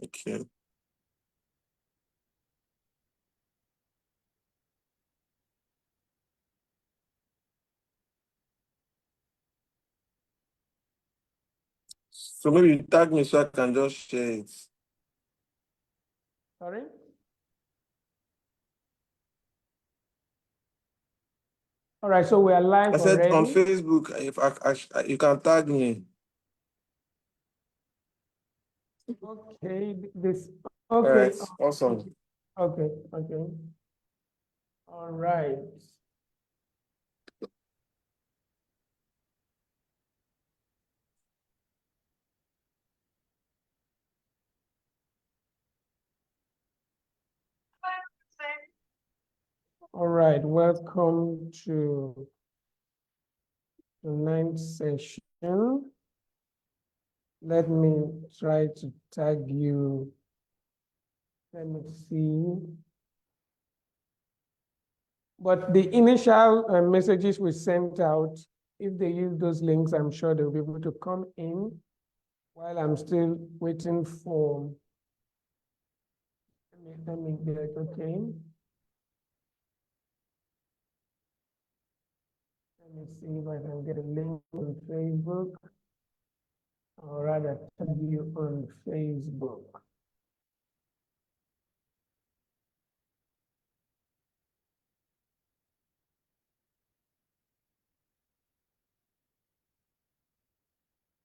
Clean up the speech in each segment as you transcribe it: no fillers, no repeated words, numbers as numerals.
Okay. So maybe you tag me so I can just share it. Sorry? All right, so we are live I said already. on Facebook, if you can tag me. Okay, this. Okay. All right, awesome. Okay. All right. All right, welcome to the 9th session. Let me try to tag you. Let me see. But the initial messages we sent out, if they use those links, I'm sure they'll be able to come in while I'm still waiting for. Let me get it, okay. Let me see if I can get a link on Facebook, or rather tag you on Facebook.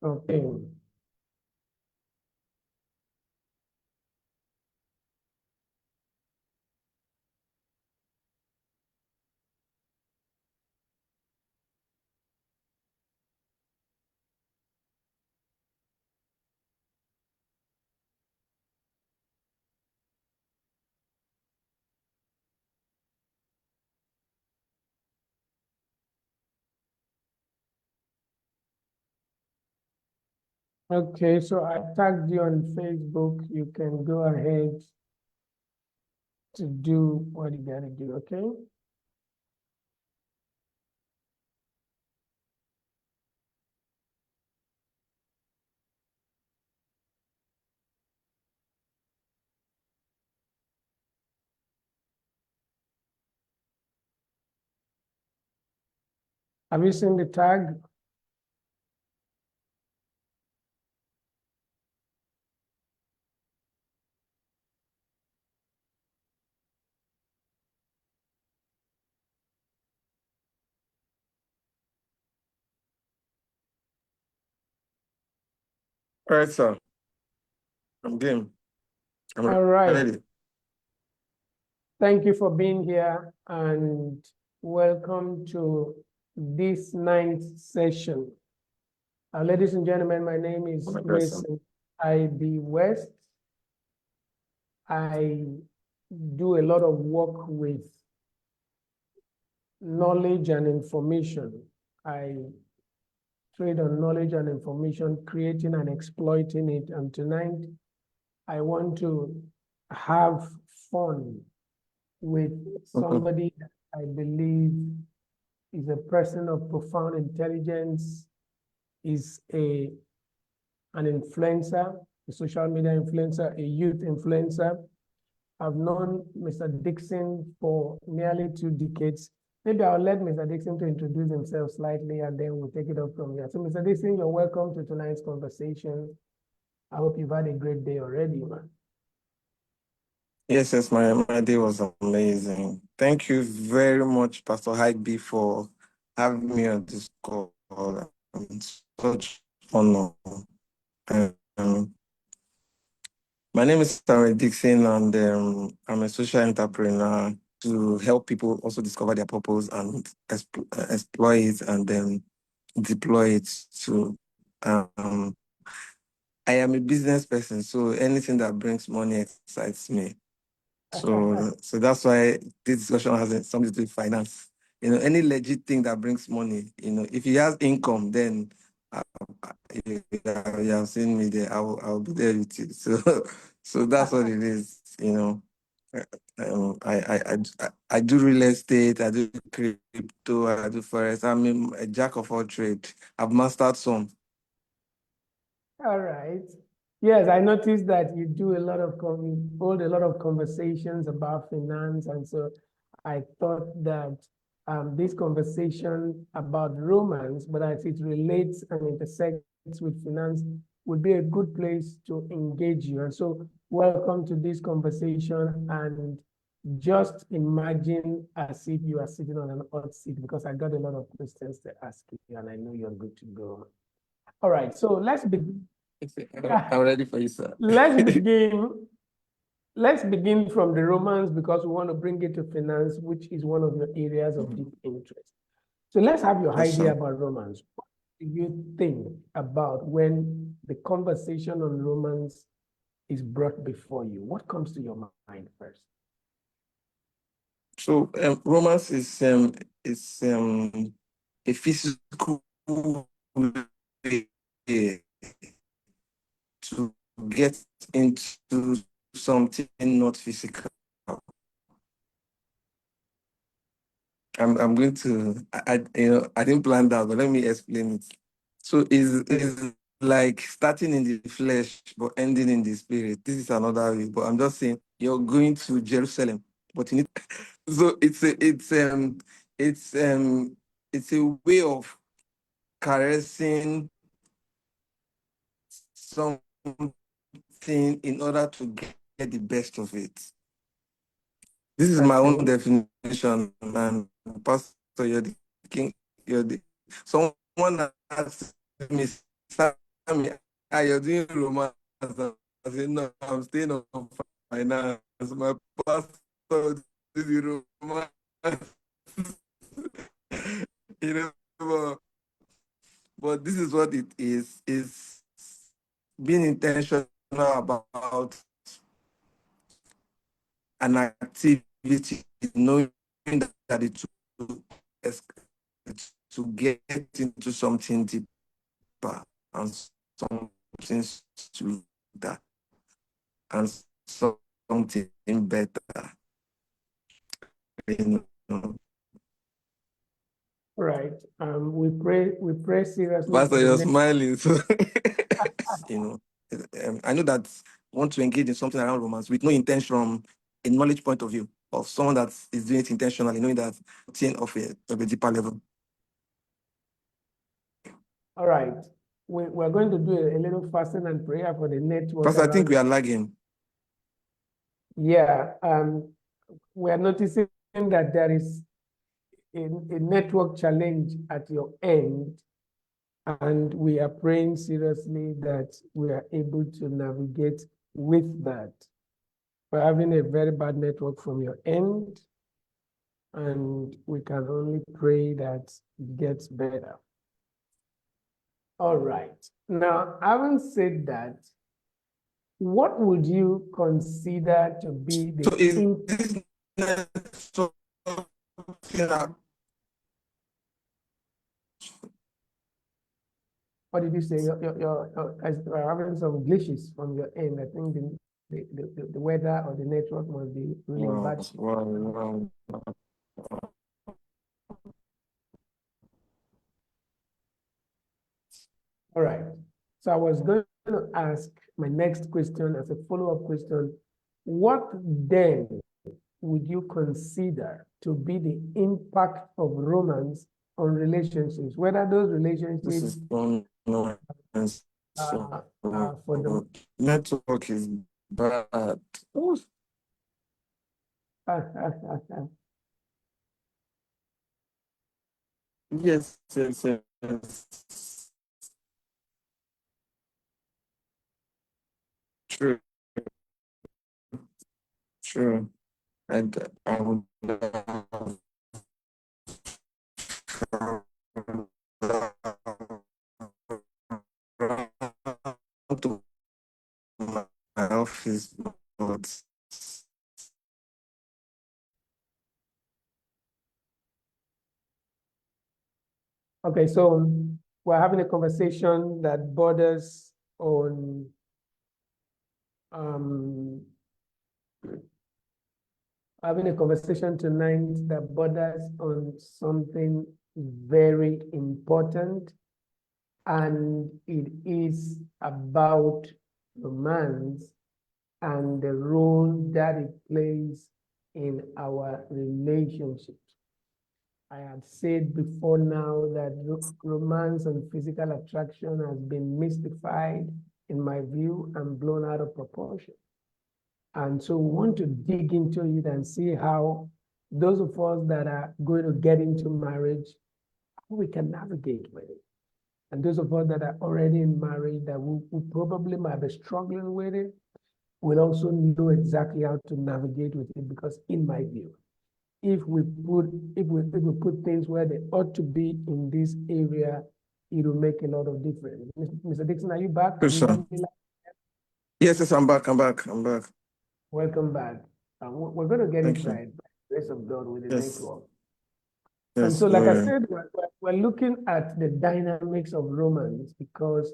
Okay. Okay, so I tagged you on Facebook. You can go ahead to do what you gotta do, okay? Have you seen the tag? All right, sir. I'm game. All right. Ready. Thank you for being here and welcome to this 9th session. Ladies and gentlemen, my name is Mason I.B. West. I do a lot of work with knowledge and information. I trade on knowledge and information, creating and exploiting it. And tonight, I want to have fun with somebody that I believe is a person of profound intelligence, is an influencer, a social media influencer, a youth influencer. I've known Mr. Dixon for nearly 2 decades. Maybe I'll let Mr. Dixon to introduce himself slightly and then we'll take it up from here. So Mr. Dixon, you're welcome to tonight's conversation. I hope you've had a great day already, man. Yes, my day was amazing. Thank you very much, Pastor Hyde, for having me on this call. It's such honor. My name is Samuel Dixon, and I'm a social entrepreneur to help people also discover their purpose and exploit it and then deploy it. So I am a business person, so anything that brings money excites me. So that's why this discussion has something to do with finance. Any legit thing that brings money, if he has income, then you have seen me there. I'll be there with you. So that's what it is. I do real estate. I do crypto. I do forex. I'm a jack of all trades. I've mastered some. All right. Yes, I noticed that you do hold a lot of conversations about finance, and so I thought that this conversation about romance, but as it relates and intersects with finance, would be a good place to engage you. And so, welcome to this conversation. And just imagine as if you are sitting on an hot seat, because I got a lot of questions to ask you, and I know you're good to go. All right, so let's begin. I'm ready for you, sir. Let's begin. Let's begin from the romance, because we want to bring it to finance, which is one of your areas of deep interest. So let's have your Yes, idea sir. about romance. What do you think about when the conversation on romance is brought before you? What comes to your mind first? So romance is a physical way to get into something not physical. I'm going to I didn't plan that, but let me explain it. So is like starting in the flesh but ending in the spirit. This is another way, but I'm just saying you're going to Jerusalem, but you need so it's a way of caressing something in order to get the best of it. This is my own Okay. definition, and Pastor, you're the king. You're the someone asked me, Sammy, you're doing romance. I said, no, I'm staying on finance. My pastor did the romance. you know, but this is what it is being intentional about an activity, knowing that it will to get into something deeper and something sweeter and something better. You know. All right. We pray seriously for Pastor, the you're next. smiling. So, you know, I know that want to engage in something around romance with no intention, a knowledge point of view of someone that is doing it intentionally, knowing that thing of a deeper level. All right. We're going to do a little fasting and prayer for the network Pastor, I think around. we are lagging. Yeah. We're noticing that there is a network challenge at your end, and we are praying seriously that we are able to navigate with that. We're having a very bad network from your end, and we can only pray that it gets better. All right. Now, having said that, what would you consider to be the So is this something that what did you say? You're having some glitches from your end. I think the weather or the network must be really bad. wow. All right. So I was going to ask my next question as a follow-up question. What then would you consider to be the impact of romance on relationships, whether those This relationships is nonsense. So for the network is bad. Oh, yes. True, true. And I would to my office, but Okay, so we're having a conversation that borders on um, having a conversation tonight that borders on something very important, and it is about romance and the role that it plays in our relationships. I have said before now that romance and physical attraction has been mystified, in my view, and blown out of proportion. And so we want to dig into it and see how those of us that are going to get into marriage, how we can navigate with it. And those of us that are already in marriage that we probably might be struggling with it, will also know exactly how to navigate with it. Because in my view, if we put things where they ought to be in this area, it will make a lot of difference. Mr. Dixon, are you back? Can Yes, you hear sir. me? Yes, yes, I'm back. I'm back. I'm back. Welcome back. We're going to get Thank you. inside by the grace of God with the Yes, network. And yes, so, like I glory. said, we're looking at the dynamics of romance because,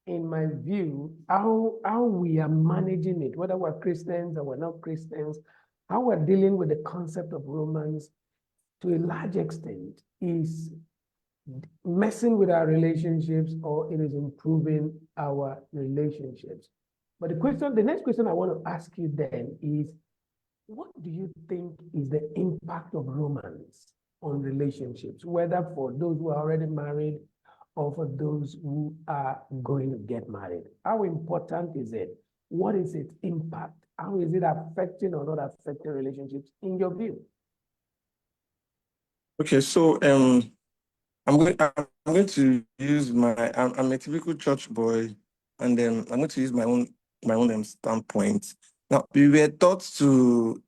in my view, how we are managing it, whether we're Christians or we're not Christians, how we're dealing with the concept of romance to a large extent is messing with our relationships or it is improving our relationships. But the next question I want to ask you then is, what do you think is the impact of romance on relationships, whether for those who are already married or for those who are going to get married? How important is it? What is its impact? How is it affecting or not affecting relationships in your view? Okay, so I'm going to use I'm a typical church boy, and I'm going to use my own standpoint. Now, we were taught to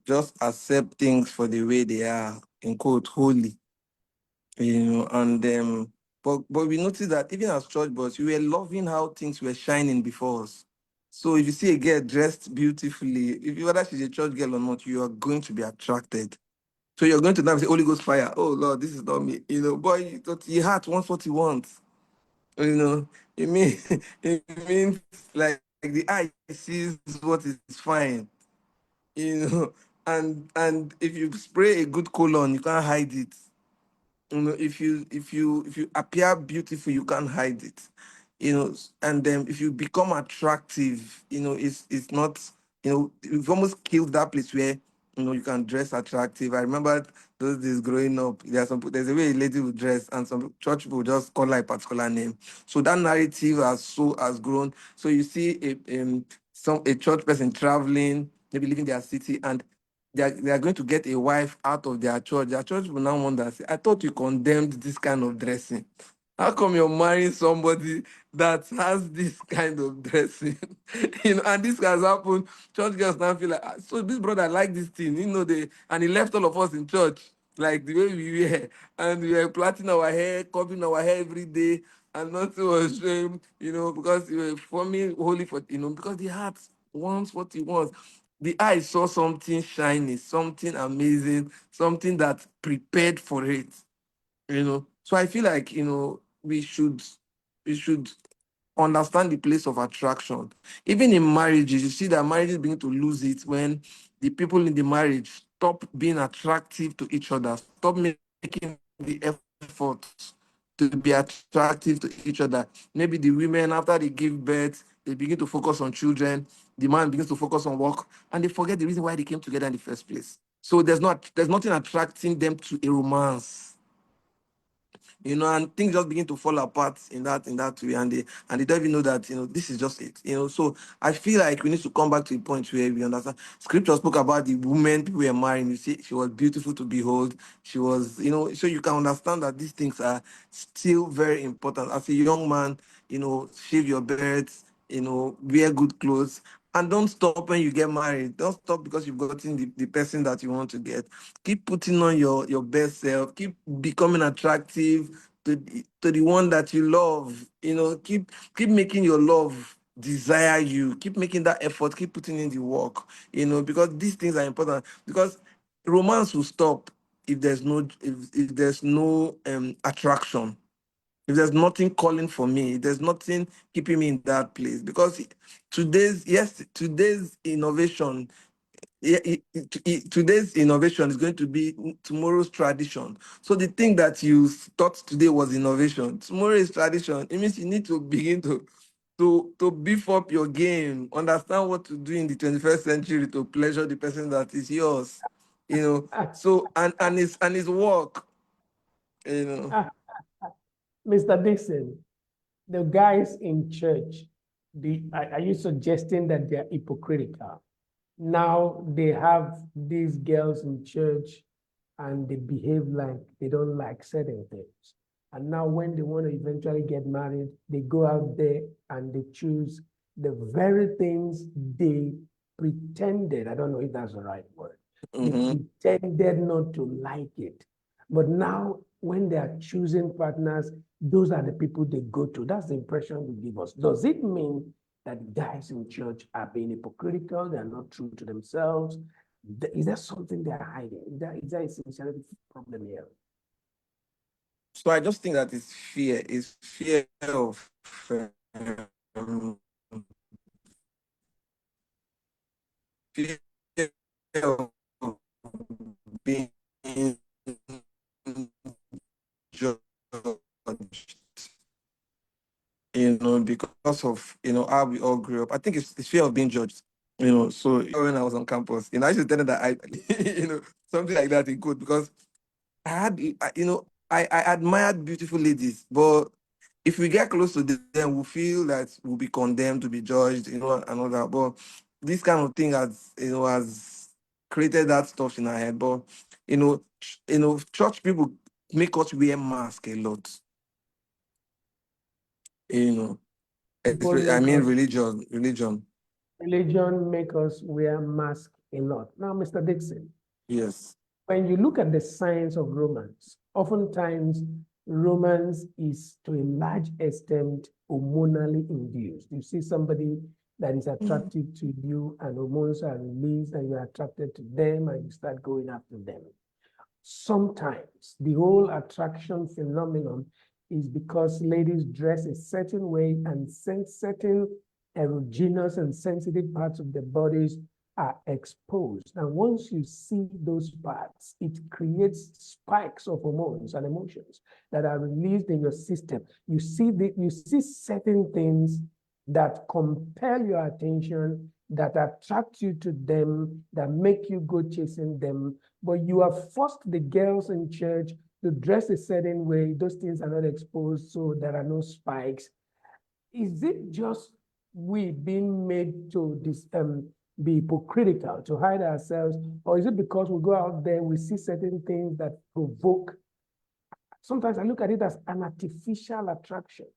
just accept things for the way they are, in quote, holy, and but we noticed that even as church boys, we were loving how things were shining before us. So if you see a girl dressed beautifully, if you whether she's a church girl or not, you are going to be attracted. So you're going to now say, Holy Ghost fire. Oh Lord, this is not me. Boy, your heart wants what he wants. You know, it means it means like the eye sees what is fine. You know, and if you spray a good colon, you can't hide it. If you appear beautiful, you can't hide it. And then if you become attractive, it's not, you've almost killed that place where you can dress attractive. I remember those days growing up. There's a way a lady would dress, and some church people would just call her a particular name. So that narrative has grown. So you see a church person traveling, maybe leaving their city, and they are going to get a wife out of their church. Their church will now wonder, say, I thought you condemned this kind of dressing. How come you're marrying somebody that has this kind of dressing? And this has happened. Church girls now feel like, so this brother like this thing, and he left all of us in church, like the way we were, and we were plaiting our hair, combing our hair every day, and nothing was shame, because we were forming holy for, because the heart wants what he wants. The eye saw something shiny, something amazing, something that prepared for it. So I feel like we should understand the place of attraction. Even in marriages, you see that marriages begin to lose it when the people in the marriage stop being attractive to each other, stop making the effort to be attractive to each other. Maybe the women, after they give birth, they begin to focus on children. The man begins to focus on work, and they forget the reason why they came together in the first place. So there's nothing attracting them to a romance, and things just begin to fall apart in that way, and they don't even know that this is just it. So I feel like we need to come back to a point where we understand. Scripture spoke about the woman people were marrying. You see, she was beautiful to behold. She was, so you can understand that these things are still very important. As a young man, shave your beards, wear good clothes. And don't stop when you get married. Don't stop because you've gotten the person that you want to get. Keep putting on your best self. Keep becoming attractive to the one that you love. Keep making your love desire you. Keep making that effort. Keep putting in the work. Because these things are important. Because romance will stop if there's no attraction, if there's nothing calling for me, if there's nothing keeping me in that place. Because today's innovation, today's innovation is going to be tomorrow's tradition. So the thing that you thought today was innovation, tomorrow is tradition. It means you need to begin to to beef up your game, understand what to do in the 21st century to pleasure the person that is yours, you know. Ah, So and his work, you know. ah, Mr. Dixon, the guys in church, are you suggesting that they're hypocritical? Now they have these girls in church and they behave like they don't like certain things. And now when they want to eventually get married, they go out there and they choose the very things they pretended, I don't know if that's the right word, they Mm-hmm. pretended not to like it. But now when they are choosing partners, those are the people they go to. That's the impression they give us. Does it mean that guys in church are being hypocritical? They're not true to themselves? Is there something they're hiding? Is there a sincerity problem here? So I just think that it's fear of um, fear of being judged, because of how we all grew up. I think it's fear of being judged. So when I was on campus, I used to tell them that I, something like that is good because I had, I admired beautiful ladies, but if we get close to them, we feel that we'll be condemned to be judged, and all that. But this kind of thing has created that stuff in our head. But church people make us wear mask a lot. You know, People I make mean us, religion. religion make us wear masks a lot. Now, Mr. Dixon, Yes. when you look at the science of romance, oftentimes romance is to a large extent hormonally induced. You see somebody that is Mm. attractive to you and hormones are released and you're attracted to them and you start going after them. Sometimes the whole attraction phenomenon is because ladies dress a certain way and certain erogenous and sensitive parts of their bodies are exposed. And once you see those parts, it creates spikes of hormones and emotions that are released in your system. You see certain things that compel your attention, that attract you to them, that make you go chasing them, but you have forced the girls in church to dress a certain way. Those things are not exposed, so there are no spikes. Is it just we being made to be hypocritical, to hide ourselves, or is it because we go out there, we see certain things that provoke? Sometimes I look at it as an artificial attraction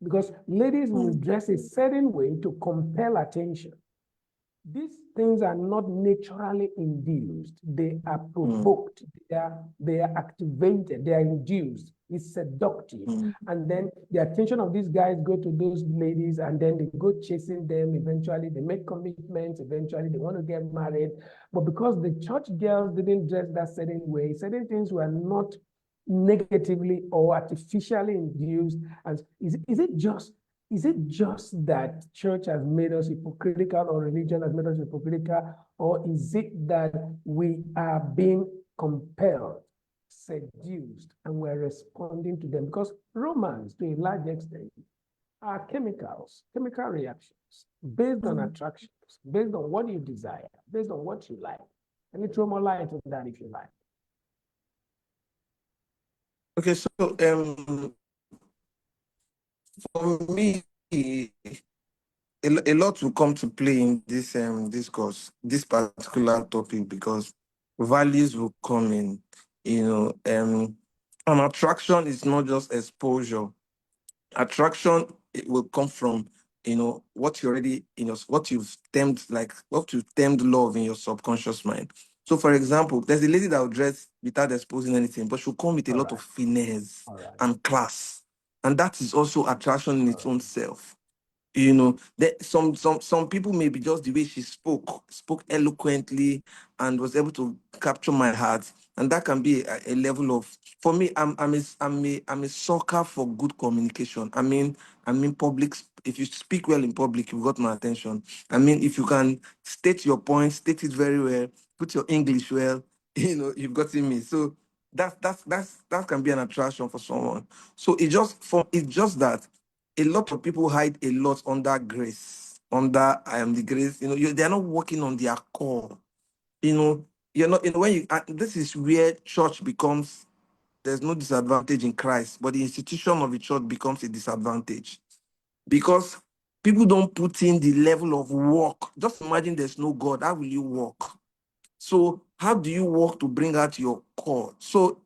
because ladies will Mm. dress a certain way to compel attention. These things are not naturally induced. They are Mm. provoked. They are activated. They are induced. It's seductive. Mm. And then the attention of these guys go to those ladies and then they go chasing them. Eventually they make commitments. Eventually they want to get married. But because the church girls didn't dress that certain way, certain things were not negatively or artificially induced. And is it just that church has made us hypocritical or religion has made us hypocritical, or is it that we are being compelled, seduced, and we're responding to them? Because romance, to a large extent, are chemical reactions based on Mm. attractions, based on what you desire, based on what you like. Let me throw more light on that if you like. Okay, so for me, a lot will come to play in this discourse, this particular topic, because values will come in. An attraction is not just exposure. Attraction, it will come from what you already what you've termed, like what you've termed love in your subconscious mind. So for example, there's a lady that will dress without exposing anything, but she'll come with a All lot of right, finesse all right, and class, and that is also attraction in all its right. own self. That some people, maybe just the way she spoke eloquently and was able to capture my heart, and that can be a level of. For me, I'm a sucker for good communication. I mean public. If you speak well in public, you've got my attention. I mean, if you can state your point, state it very well, put your English well, you've gotten me. So that can be an attraction for someone. So it's just that a lot of people hide a lot under grace, under I am the grace. They're not working on their core. You're not. When this is where church becomes. There's no disadvantage in Christ, but the institution of the church becomes a disadvantage because people don't put in the level of work. Just imagine there's no God. How will you work? So how do you work to bring out your core? So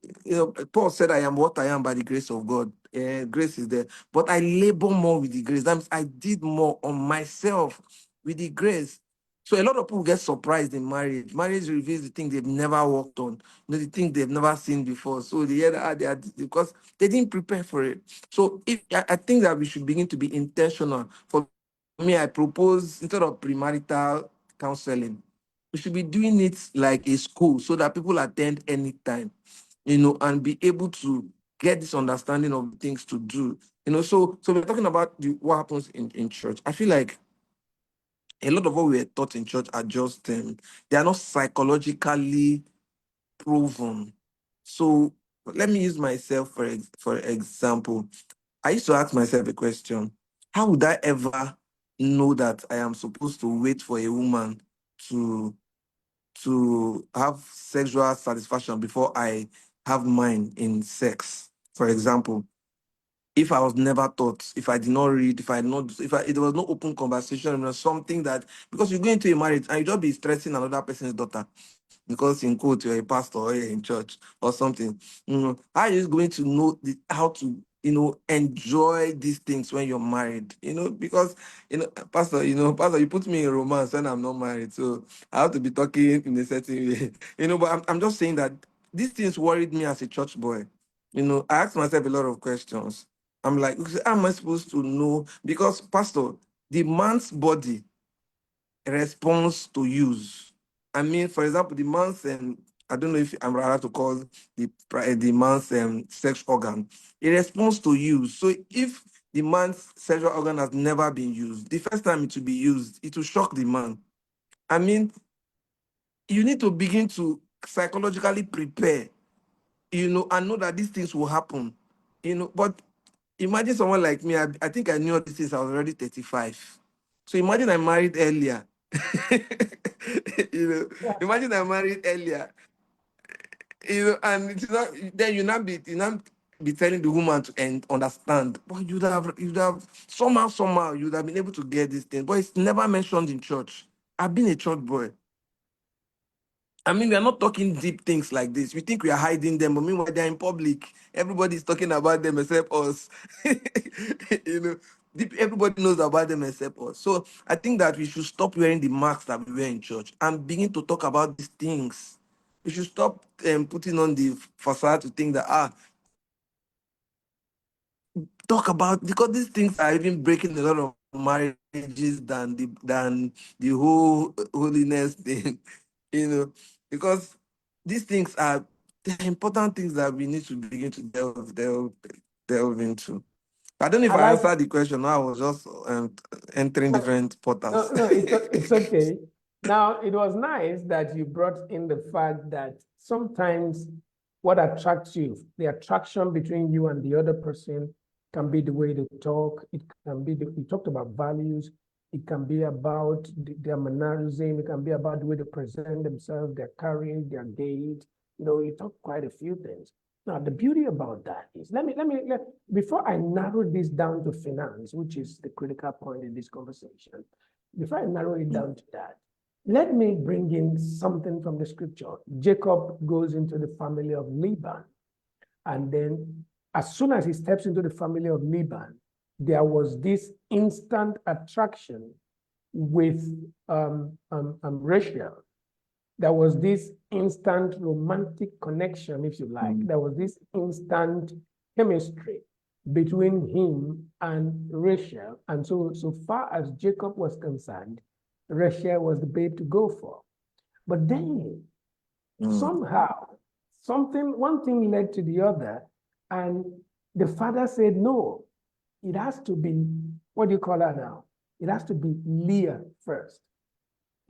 Paul said, I am what I am by the grace of God. Grace is there. But I labor more with the grace. That means I did more on myself with the grace. So a lot of people get surprised in marriage. Marriage reveals the thing they've never worked on, the thing they've never seen before. So the other they are because they didn't prepare for it. So if I think that we should begin to be intentional. For me, I propose instead of premarital counseling, we should be doing it like a school so that people attend anytime, and be able to get this understanding of things to do. So we're talking about what happens in church. I feel like a lot of what we are taught in church are just they are not psychologically proven. So let me use myself for example. I used to ask myself a question: how would I ever know that I am supposed to wait for a woman to have sexual satisfaction before I have mine in sex? For example, if I was never taught, if I did not read, if there was no open conversation, something that, because you go into a marriage and you just be stressing another person's daughter because in quote you're a pastor or you're in church or something. How are you going to know how to enjoy these things when you're married? Because pastor, you put me in romance when I'm not married, so I have to be talking in a certain way. But I'm just saying that these things worried me as a church boy. I asked myself a lot of questions. I'm like, how am I supposed to know? Because pastor, the man's body responds to use. I mean, for example, the man's I don't know if I'm allowed to call the man's sex organ. It responds to use. So if the man's sexual organ has never been used, the first time it will be used, it will shock the man. I mean, you need to begin to psychologically prepare, and know that these things will happen, But imagine someone like me. I think I knew all these things. I was already 35. So imagine I married earlier. Imagine I married earlier. And it's not, then you not be telling the woman to understand. But you'd have somehow you'd have been able to get this thing. But it's never mentioned in church. I've been a church boy. I mean, we are not talking deep things like this. We think we are hiding them, but meanwhile, they're in public. Everybody's talking about them except us. Everybody knows about them except us. So I think that we should stop wearing the masks that we wear in church and begin to talk about these things. We should stop putting on the facade to think that, talk about, because these things are even breaking a lot of marriages than the whole holiness thing, because these things are they're important things that we need to begin to delve into. I don't know if I I like answered the question. I was just entering no, different portals. no, it's okay. Now, it was nice that you brought in the fact that sometimes what attracts you, the attraction between you and the other person, can be the way they talk. It can be you talked about values. It can be about their mannerism. It can be about the way they present themselves, their carrying, their gait. You talk quite a few things. Now, the beauty about that is, before I narrow this down to finance, which is the critical point in this conversation, before I narrow it down to that, let me bring in something from the scripture. Jacob goes into the family of Laban, and then as soon as he steps into the family of Laban, there was this instant attraction with Rachel. There was this instant romantic connection, if you like. There was this instant chemistry between him and Rachel. And so far as Jacob was concerned, Rachel was the babe to go for. But then somehow, one thing led to the other, and the father said, no, it has to be, what do you call her now? It has to be Leah first.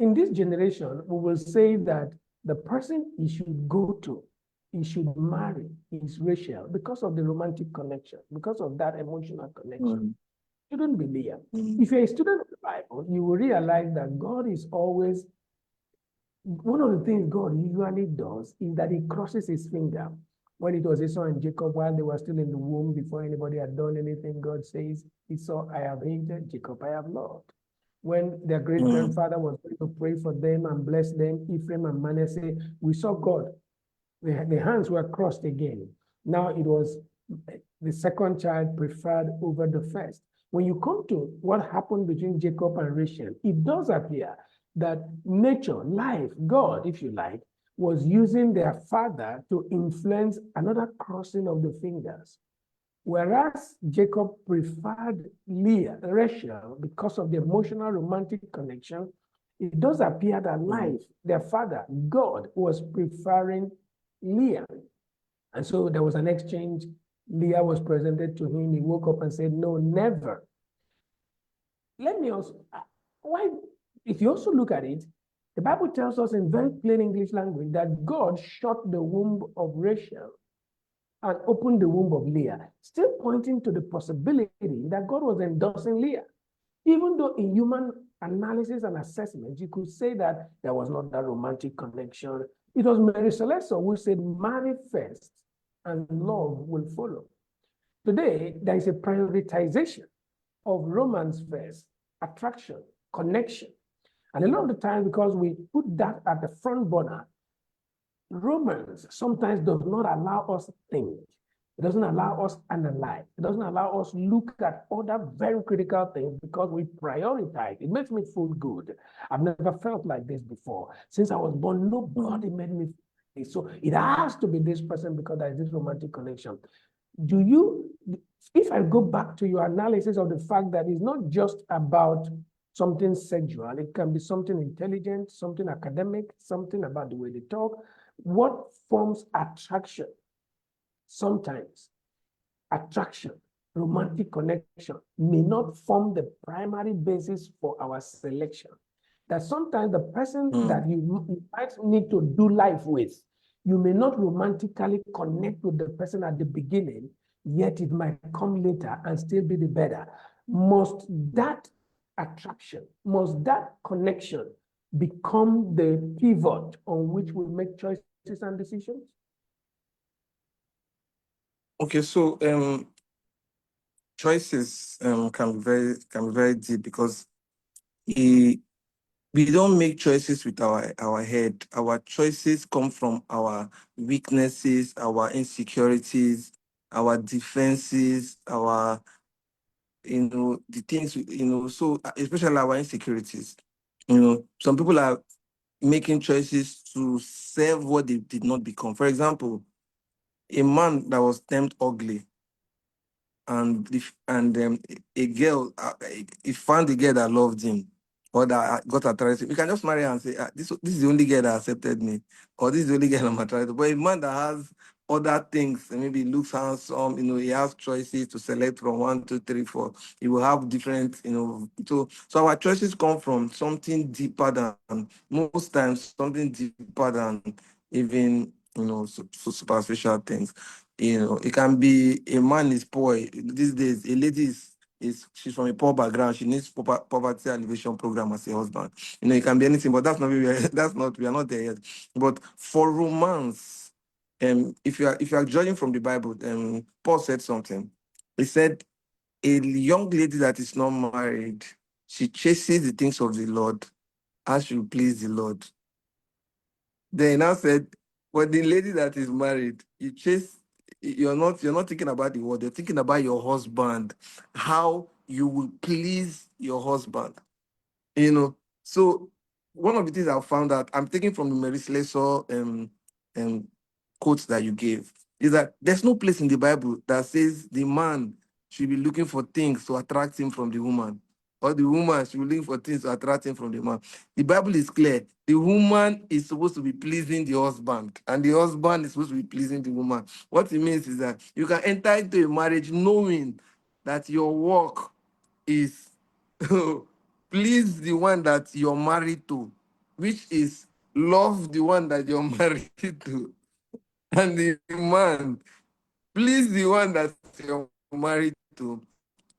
In this generation, we will say that the person he should go to, he should marry, is Rachel, because of the romantic connection, because of that emotional connection. shouldn't be Leah. If you're a student of the Bible, you will realize that God is always, one of the things God usually does is that he crosses his finger. When it was Esau and Jacob, while they were still in the womb, before anybody had done anything, God says, Esau I have hated, Jacob I have loved. When their great-grandfather was going to pray for them and bless them, Ephraim and Manasseh, we saw God. The hands were crossed again. Now it was the second child preferred over the first. When you come to what happened between Jacob and Rachel, it does appear that nature, life, God, if you like, was using their father to influence another crossing of the fingers. Whereas Jacob preferred Leah, Rachel, because of the emotional romantic connection, it does appear that life, their father, God, was preferring Leah. And so there was an exchange. Leah was presented to him. He woke up and said, no, never. Let me also, why, if you also look at it, the Bible tells us in very plain English language that God shut the womb of Rachel and opened the womb of Leah, still pointing to the possibility that God was endorsing Leah. Even though in human analysis and assessment, you could say that there was not that romantic connection. It was Mary Celeste who said, marry first and love will follow. Today, there is a prioritization of romance first, attraction, connection. And a lot of the time, because we put that at the front burner, romance sometimes does not allow us to think. It doesn't allow us to analyze. It doesn't allow us to look at other very critical things because we prioritize. It makes me feel good. I've never felt like this before. Since I was born, nobody made me feel like this. So it has to be this person because there is this romantic connection. Do you, if I go back to your analysis of the fact that it's not just about something sexual, it can be something intelligent, something academic, something about the way they talk. What forms attraction? Sometimes attraction, romantic connection may not form the primary basis for our selection. That sometimes the person that you might need to do life with, you may not romantically connect with the person at the beginning, yet it might come later and still be the better. Must that attraction, must that connection become the pivot on which we make choices and decisions? Okay, so choices can be very deep because we don't make choices with our head. Our choices come from our weaknesses, our insecurities, our defenses, our the things so especially our insecurities. Some people are making choices to serve what they did not become. For example, a man that was termed ugly and a girl, he found a girl that loved him or that got attracted. We can just marry her and say, this is the only girl that accepted me, or this is the only girl I'm attracted to. But a man that has other things, maybe looks handsome, he has choices to select from 1, 2, 3, 4. He will have different, so our choices come from something deeper than, most times, something deeper than even, superficial things. It can be a man is poor. These days, a lady she's from a poor background. She needs poverty alleviation program as a husband. It can be anything, but that's not we are not there yet. But for romance, if you are judging from the Bible, Paul said something. He said, a young lady that is not married, she chases the things of the Lord as she will please the Lord. Then he now said, for the lady that is married, you're not thinking about the world, you're thinking about your husband, how you will please your husband. So one of the things I found out, I'm taking from the Mary Slessor quotes that you gave, is that there's no place in the Bible that says the man should be looking for things to attract him from the woman, or the woman should be looking for things to attract him from the man. The Bible is clear. The woman is supposed to be pleasing the husband, and the husband is supposed to be pleasing the woman. What it means is that you can enter into a marriage knowing that your work is please the one that you're married to, which is love the one that you're married to. And the man, please the one that you're married to.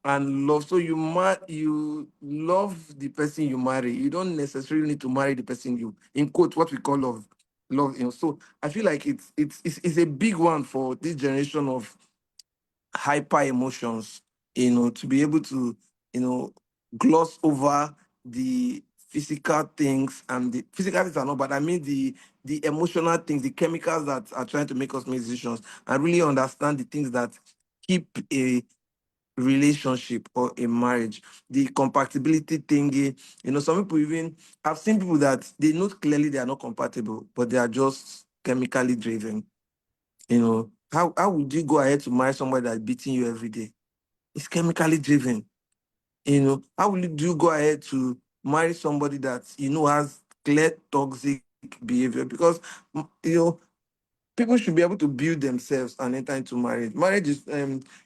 and love. So you love the person you marry. You don't necessarily need to marry the person you, in quote, what we call love. Love, So I feel like it's a big one for this generation of hyper emotions, to be able to, gloss over the physical things, and the physical things are not, but I mean the emotional things, the chemicals that are trying to make us make decisions, and really understand the things that keep a relationship or a marriage, the compatibility thingy. Some people, even I've seen people that they know clearly they are not compatible, but they are just chemically driven. How would you go ahead to marry somebody that's beating you every day? It's chemically driven. How will you go ahead to marry somebody that has clear toxic behavior? Because people should be able to build themselves and enter into marriage. Marriage is,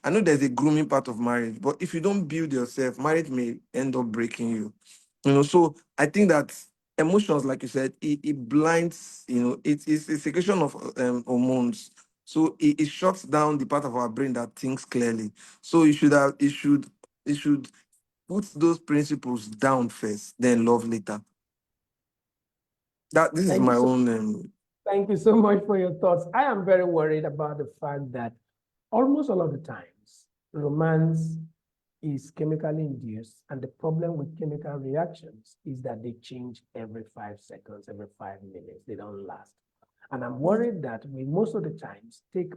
I know there's a grooming part of marriage, but if you don't build yourself, marriage may end up breaking you. So I think that emotions, like you said, it blinds, it's a secretion of hormones. So it shuts down the part of our brain that thinks clearly. So it should put those principles down first, then love later. This is Thank you my so own Thank you so much for your thoughts. I am very worried about the fact that almost all of the times, romance is chemically induced, and the problem with chemical reactions is that they change every 5 seconds, every 5 minutes. They don't last. And I'm worried that we most of the times take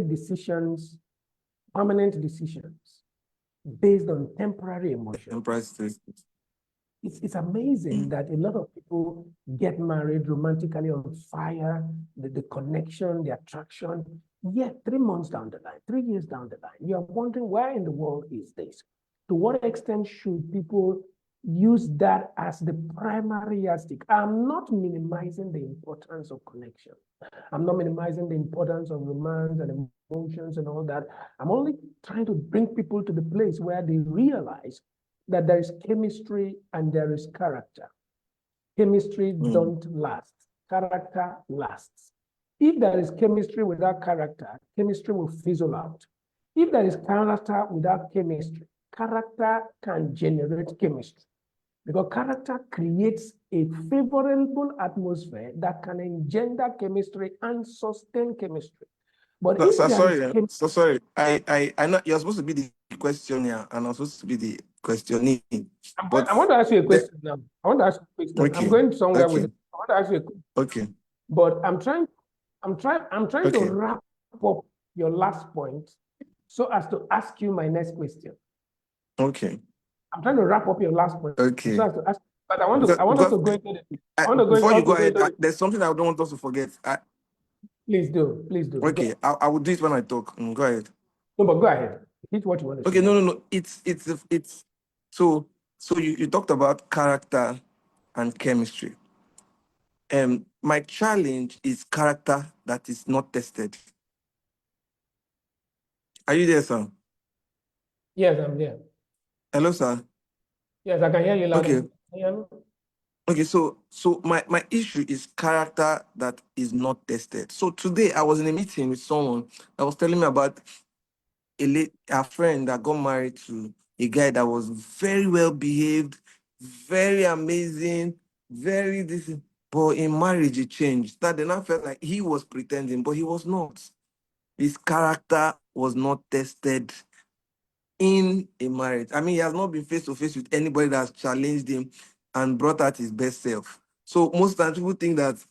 decisions, permanent decisions based on temporary emotions. price. It's amazing that a lot of people get married romantically on fire, the connection, the attraction. Yet 3 months down the line, 3 years down the line, you're wondering where in the world is this? To what extent should people use that as the primary yardstick? I'm not minimizing the importance of connection. I'm not minimizing the importance of romance and emotions and all that. I'm only trying to bring people to the place where they realize that there is chemistry and there is character. Chemistry don't last. Character lasts. If there is chemistry without character, chemistry will fizzle out. If there is character without chemistry, character can generate chemistry. Because character creates a favorable atmosphere that can engender chemistry and sustain chemistry. But if there is Sorry. I know you're supposed to be the questioner and I'm supposed to be the questionee. But I want to ask you a question now. I want to ask you a question. I'm okay, going somewhere with okay, it. I want to ask you a question. okay, But I'm trying to okay, wrap up your last point so as to ask you my next question. okay, I'm trying to wrap up your last point so okay. as to ask, but I want us Because to go into the, I want to before you us go to go ahead, into the, there's something I don't want us to forget. please do. Okay, I will do it when I talk. Go ahead. No, but go ahead. Hit what you want to say Okay, now. no. It's so you talked about character and chemistry. My challenge is character that is not tested. Are you there, sir? Yes, I'm there. Hello, sir. Yes, I can hear you loud and Okay. clear. Can you hear me? Okay, so my issue is character that is not tested. So today I was in a meeting with someone that was telling me about a friend that got married to a guy that was very well behaved, very amazing, very this, but in marriage it changed. That then I felt like he was pretending, but he was not. His character was not tested in a marriage. I mean, he has not been face to face with anybody that's challenged him and brought out his best self. So most times people think that,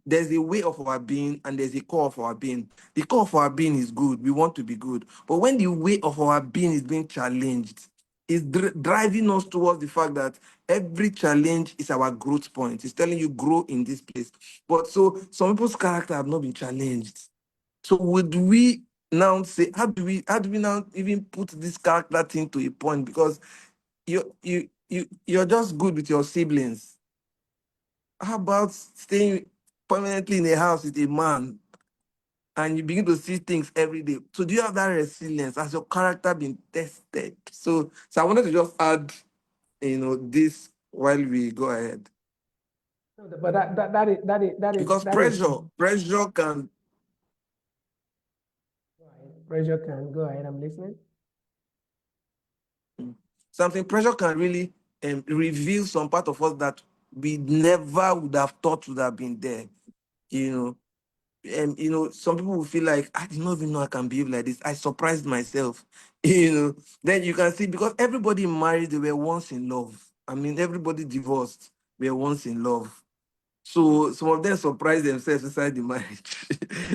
there's a way of our being and there's a core of our being. The core of our being is good. We want to be good. But when the way of our being is being challenged, it's driving us towards the fact that every challenge is our growth point. It's telling you grow in this place. But so some people's character have not been challenged. So would we now say, how do we now even put this character thing to a point? Because you're just good with your siblings. How about staying permanently in a house with a man and you begin to see things every day? So do you have that resilience? Has your character been tested? So I wanted to just add, this while we go ahead. But Because that is pressure can. pressure can go ahead. I'm listening. something pressure can really reveal some part of us that we never would have thought would have been there. Some people will feel like, I did not even know I can behave like this. I surprised myself. Then you can see, because everybody married, they were once in love. I mean, everybody divorced, were once in love. So some of them surprised themselves inside the marriage,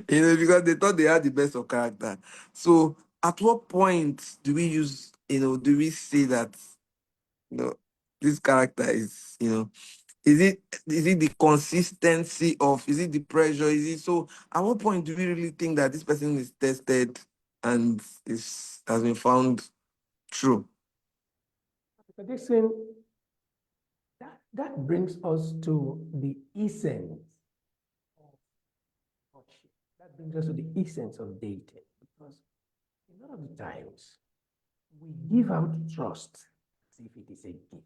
because they thought they had the best of character. So at what point do we do we say that, this character is it the consistency of, is it the pressure? So at what point do we really think that this person is tested and has been found true? But this thing, that brings us to the essence of courtship. That brings us to the essence of dating. Because a lot of the times we give out trust as if it is a gift.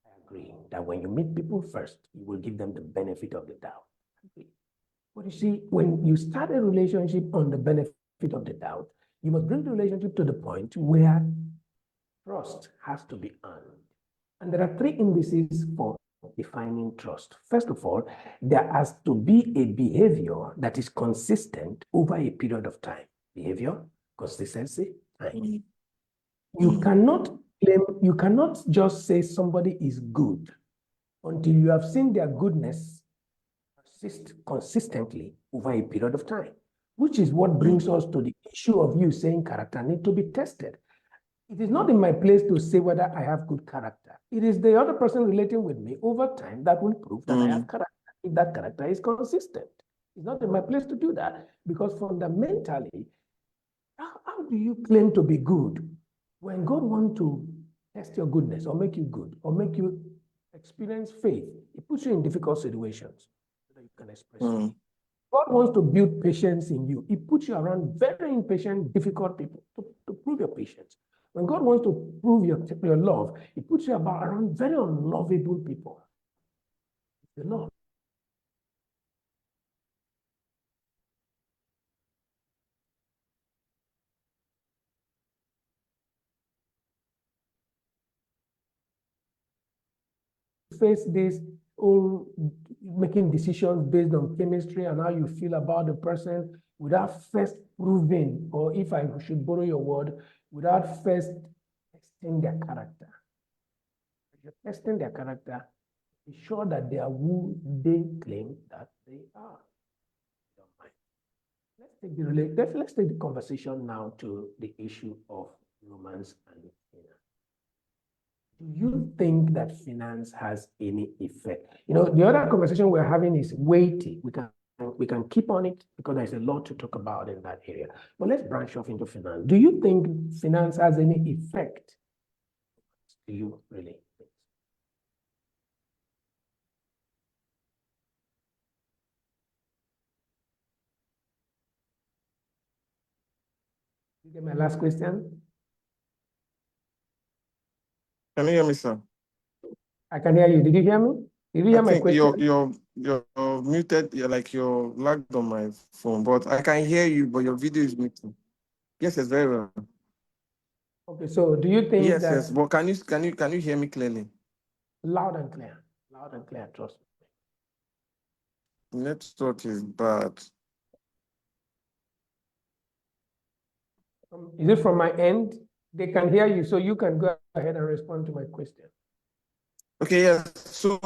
I agree that when you meet people first, you will give them the benefit of the doubt. But you see, when you start a relationship on the benefit of the doubt, you must bring the relationship to the point where trust has to be earned. And there are three indices for defining trust. First of all, there has to be a behavior that is consistent over a period of time. Behavior, consistency, time. You cannot just say somebody is good until you have seen their goodness persist consistently over a period of time, which is what brings us to the issue of you saying character need to be tested. It is not in my place to say whether I have good character. It is the other person relating with me over time that will prove that I have character, if that character is consistent. It's not in my place to do that, because fundamentally, how do you claim to be good when God wants to test your goodness or make you good or make you experience faith? He puts you in difficult situations so that you can express faith. God wants to build patience in you. He puts you around very impatient, difficult people to prove your patience. When God wants to prove your love, He puts you around very unlovable people. The love. Face this whole making decisions based on chemistry and how you feel about the person without first proving, or if I should borrow your word, without first testing their character. If you're testing their character, be sure that they are who they claim that they are. Don't mind. Let's take the conversation now to the issue of romance and finance. Do you think that finance has any effect? The other conversation we're having is weighty. We can keep on it because there's a lot to talk about in that area. But let's branch off into finance. Do you think finance has any effect? Do you really think? You get my last question? Can you hear me, sir? I can hear you. Did you hear me? Did you I hear my think question? you're muted. You're lagged on my phone, but I can hear you, but your video is muted. Yes, it's very well. Okay, so do you think Yes, that yes. But can you hear me clearly? loud and clear, trust me. Network is bad. Is it from my end? They can hear you, so you can go ahead and respond to my question. Okay, yes. So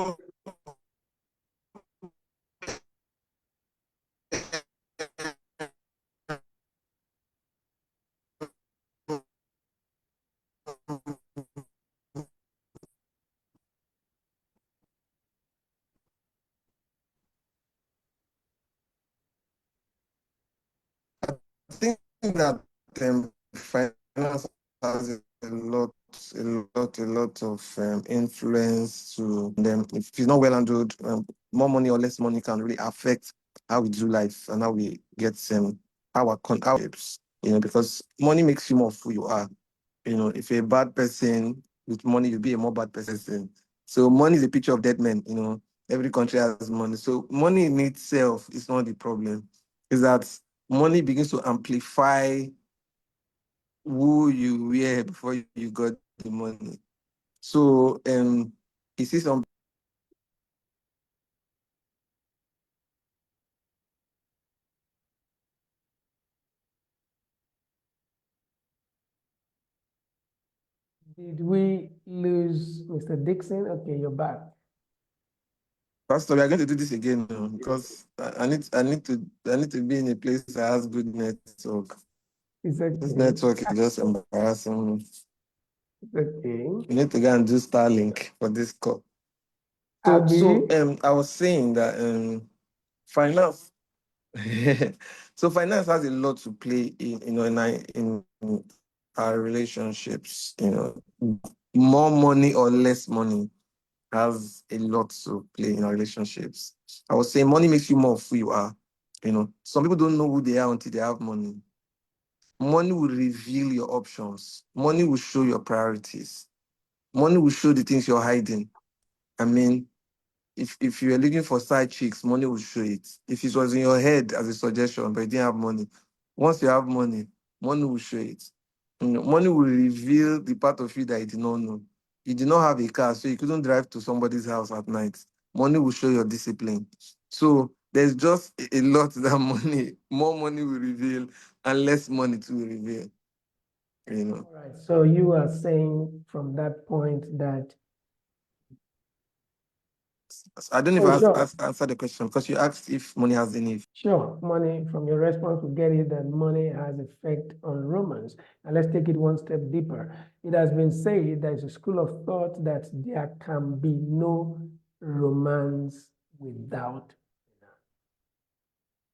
I think that finance has a lot of influence to them. If it's not well handled, more money or less money can really affect how we do life and how we get our concepts. Because money makes you more of who you are. If you're a bad person with money, you'll be a more bad person. So money is a picture of dead men. Every country has money. So money in itself is not the problem. Is that money begins to amplify who you were before you got the money. So you see some Did we lose Mr. Dixon? Okay, you're back. Pastor, we are going to do this again because I need to be in a place that has good network. It's This okay. network is just embarrassing me. It's okay. You need to go and do Starlink for this call. Abby? I was saying that finance. So finance has a lot to play in our relationships. More money or less money has a lot to play in our relationships. I was saying money makes you more of who you are. Some people don't know who they are until they have money. Money will reveal your options. Money will show your priorities. Money will show the things you're hiding. I mean, if you were looking for side chicks, money will show it. If it was in your head as a suggestion, but you didn't have money, once you have money, money will show it. Money will reveal the part of you that you did not know. You did not have a car, so you couldn't drive to somebody's house at night. Money will show your discipline. So there's just a lot that more money will reveal, and less money to reveal. All right. So you are saying from that point that I don't know if sure. answered the question because you asked if money has any. Sure, money, from your response, we get it that money has effect on romance. And let's take it one step deeper. It has been said there's a school of thought that there can be no romance without finance.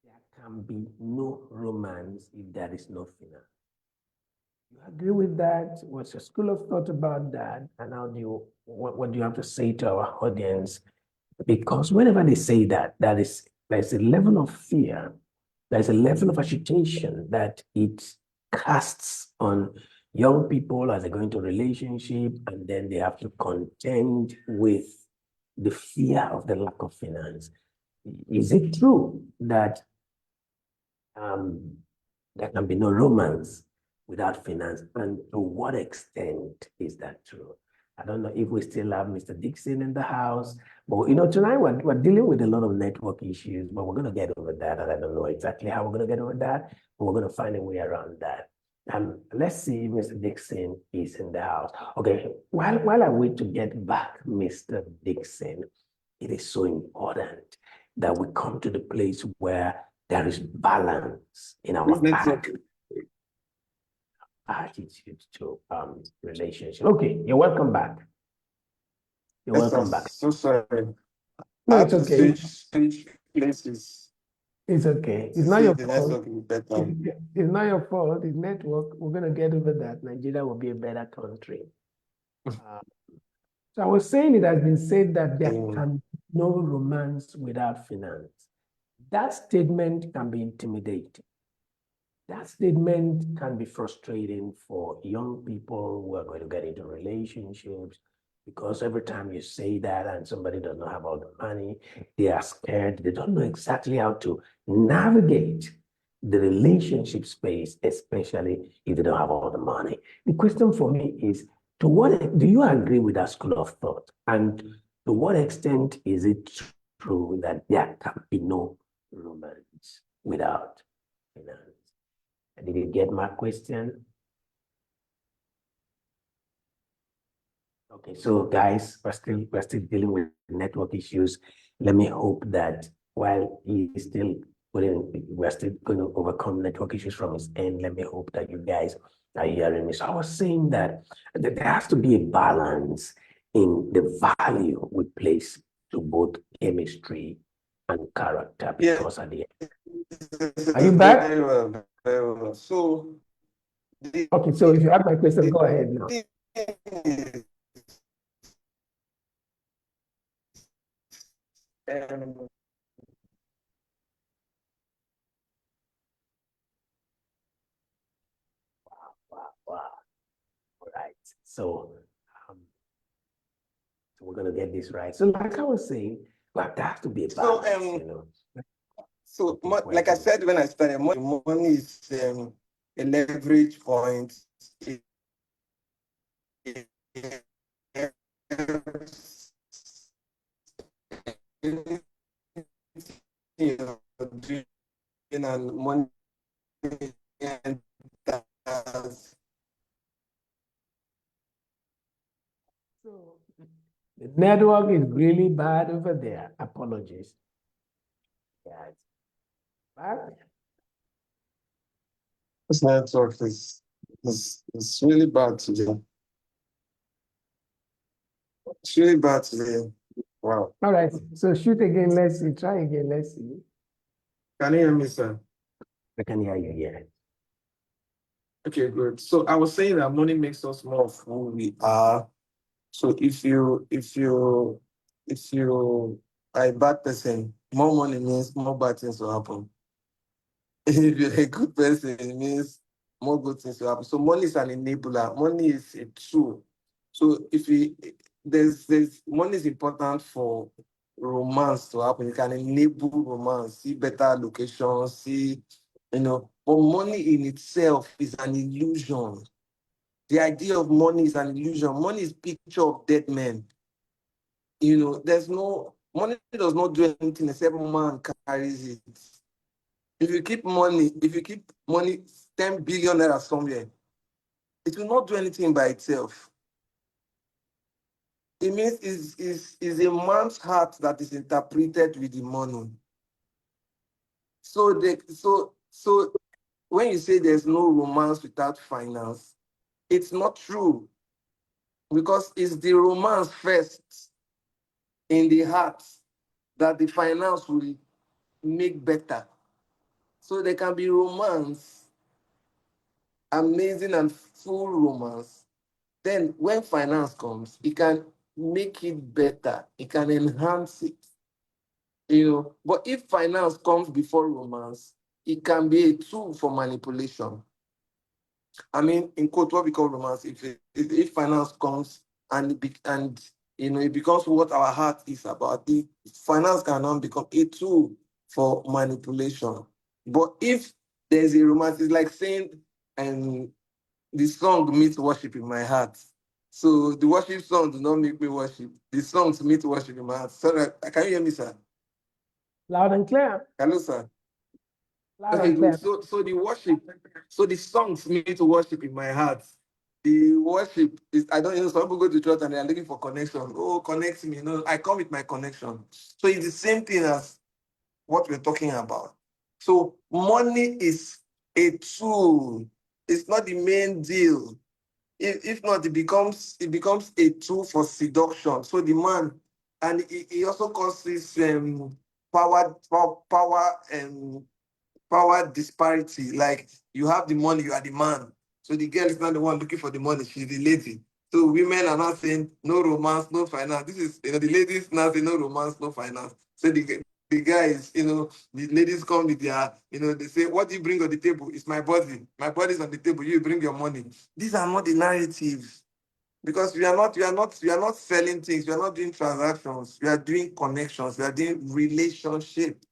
There can be no romance if there is no finance. You agree with that? What's your school of thought about that? And what do you have to say to our audience? Because whenever they say that, there's a level of fear, there's a level of agitation that it casts on young people as they go into relationship, and then they have to contend with the fear of the lack of finance. Is it true that um, there can be no romance without finance? And to what extent is that true? I don't know if we still have Mr. Dixon in the house, but tonight we're dealing with a lot of network issues, but we're going to get over that. And I don't know exactly how we're going to get over that, but we're going to find a way around that. Let's see if Mr. Dixon is in the house. Okay, while I wait to get back Mr. Dixon, it is so important that we come to the place where there is balance in our attitude to relationship. Okay, you're welcome back. You're Yes, I'm welcome back. so sorry. No, I had it's to okay. switch places It's okay. to It's not see your the fault. network will be better. It's not your fault. It's network. We're gonna get over that. Nigeria will be a better country. So I was saying it has been said that there can be no romance without finance. That statement can be intimidating. That statement can be frustrating for young people who are going to get into relationships, because every time you say that and somebody does not have all the money, they are scared. They don't know exactly how to navigate the relationship space, especially if they don't have all the money. The question for me is, to what do you agree with that school of thought? And to what extent is it true that there can be no romance without finance? Did you get my question? Okay, so guys, we're still dealing with network issues. Let me hope that while he is still we're still going to overcome network issues from his end. Let me hope that you guys are hearing me. So I was saying that there has to be a balance in the value we place to both chemistry and character, because at the end. Are you back? Very well, very well. So Okay, so if you have my question, go ahead now. thing is, um, Wow. All right. Um, so we're gonna get this right. So like I was saying, well, there has to be a so balance. So, like I said when I started, money is a leverage point. you're doing and money and So the network is really bad over there. Apologies. Yeah, it's bad. this network is really bad today. It's really bad today. Wow. All right. So shoot again. Let's see. Try again. Let's see. Can you hear me, sir? I can hear you. Yeah. Okay, good. So I was saying that money makes us more of who we are. So if you are a bad person, more money means more bad things will happen. If you're a good person, it means more good things will happen. So money is an enabler. Money is a tool. So if you there's money is important for romance to happen. It can enable romance, see better locations, see, but money in itself is an illusion. The idea of money is an illusion. Money is picture of dead men. There's no money does not do anything except man carries it. If you keep money 10 billion naira somewhere, it will not do anything by itself. It means is a man's heart that is interpreted with the money. So when you say there's no romance without finance, it's not true, because it's the romance first in the heart that the finance will make better. So there can be romance, amazing and full romance. Then when finance comes, it can make it better. It can enhance it. But if finance comes before romance, it can be a tool for manipulation. I mean, in quote, what we call romance, if finance comes and it becomes what our heart is about, the finance can now become a tool for manipulation. But if there's a romance, it's like saying, um, the song meets worship in my heart. So the worship song do not make me worship. The songs meet worship in my heart. Sorry, can you hear me, sir? Loud and clear. Hello, sir. Loud Okay, and good. clear. So the songs meet worship in my heart. The worship is, I don't, some people go to church and they are looking for connection. Oh, connect me. No, I come with my connection. So it's the same thing as what we're talking about. So money is a tool. It's not the main deal. If not, it becomes a tool for seduction. So the man, and he also causes power disparity. Like, you have the money, you are the man. So the girl is not the one looking for the money, she's the lady. So women are not saying no romance, no finance. This is, the ladies now say no romance, no finance. So the guys, the ladies come with their, they say, what do you bring on the table? It's my body. My body's on the table. You bring your money. These are not the narratives, because we are not selling things. We are not doing transactions. We are doing connections. We are doing relationship.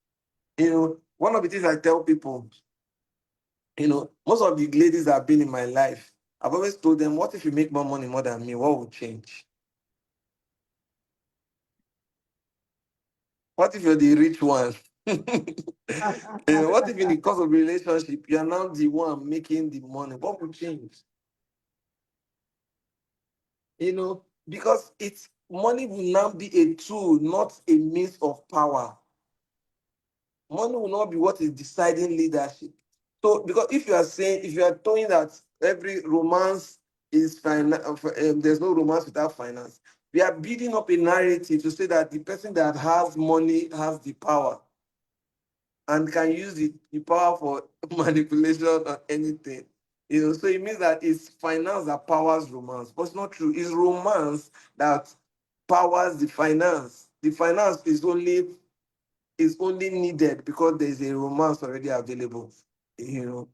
One of the things I tell people, most of the ladies that have been in my life, I've always told them, what if you make more money more than me? What would change? What if you're the rich one? What if in the course of relationship, you're now the one making the money? What would change? Because it's money will now be a tool, not a means of power. Money will not be what is deciding leadership. So, because if you are telling that every romance is there's no romance without finance, we are building up a narrative to say that the person that has money has the power and can use the power for manipulation or anything. So it means that it's finance that powers romance, but it's not true. It's romance that powers the finance. The finance is only needed because there's a romance already available. You know,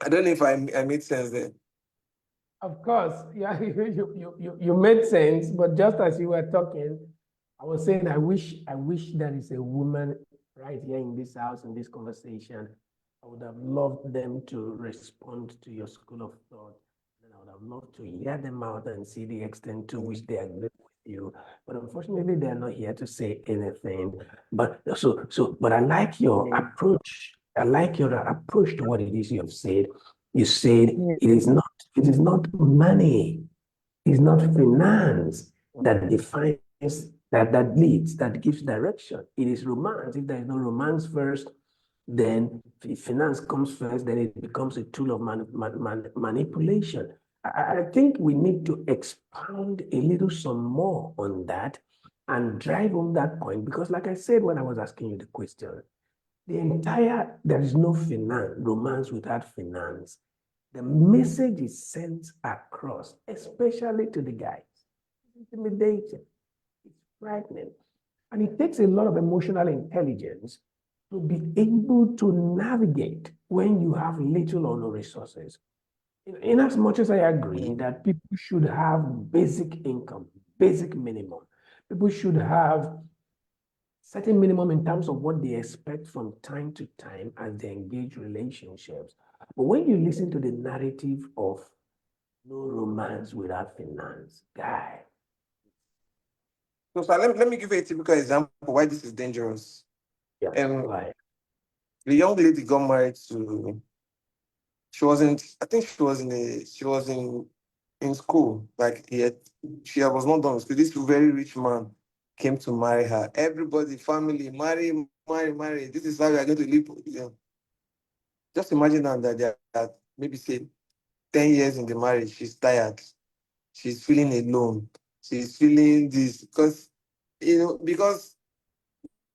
I don't know if I made sense there. Of course, yeah, you made sense, but just as you were talking, I was saying I wish there is a woman right here in this house, in this conversation. I would have loved them to respond to your school of thought. And I I would love to hear them out and see the extent to which they agree with you. But unfortunately, they're not here to say anything. But but I like your approach. I like your approach to what it is you have said. You said it is not money, it's not finance that defines that leads, that gives direction. It is romance. If there is no romance first, then finance comes first, then it becomes a tool of manipulation. I think we need to expound a little some more on that and drive home that point because, like I said when I was asking you the question, there is no finance, romance without finance. The message is sent across, especially to the guys. It's intimidating, it's frightening. And it takes a lot of emotional intelligence to be able to navigate when you have little or no resources. In as much as I agree that people should have basic income, basic minimum, people should have certain minimum in terms of what they expect from time to time as they engage relationships. But when you listen to the narrative of no romance without finance, guy. So, let me give you a typical example why this is dangerous. Yeah, Um, the young lady got married to. She wasn't. I think she was in school. Like yet, she was not done with school. This very rich man came to marry her. Everybody, family, marry, marry, marry. This is how we are going to live. You know, just imagine now that they are maybe say 10 years in the marriage. She's tired. She's feeling alone. She's feeling this because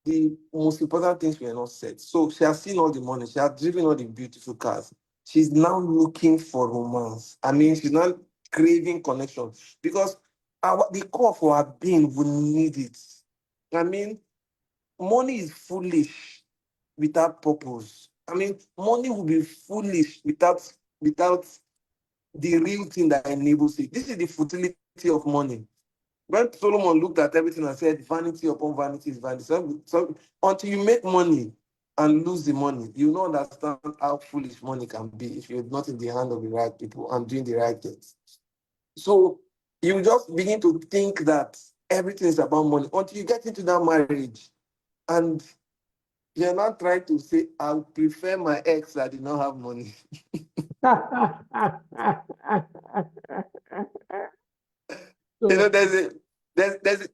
the most important things were not said. So she has seen all the money. She has driven all the beautiful cars. She's now looking for romance. I mean, she's not craving connection because the core for her being will need it. I mean, money is foolish without purpose. I mean, money will be foolish without the real thing that enables it. This is the futility of money. When Solomon looked at everything and said, vanity upon vanity is vanity. So until you make money and lose the money, you don't understand how foolish money can be if you're not in the hand of the right people and doing the right things. So you just begin to think that everything is about money until you get into that marriage and you're not trying to say, I prefer my ex that did not have money. So, There's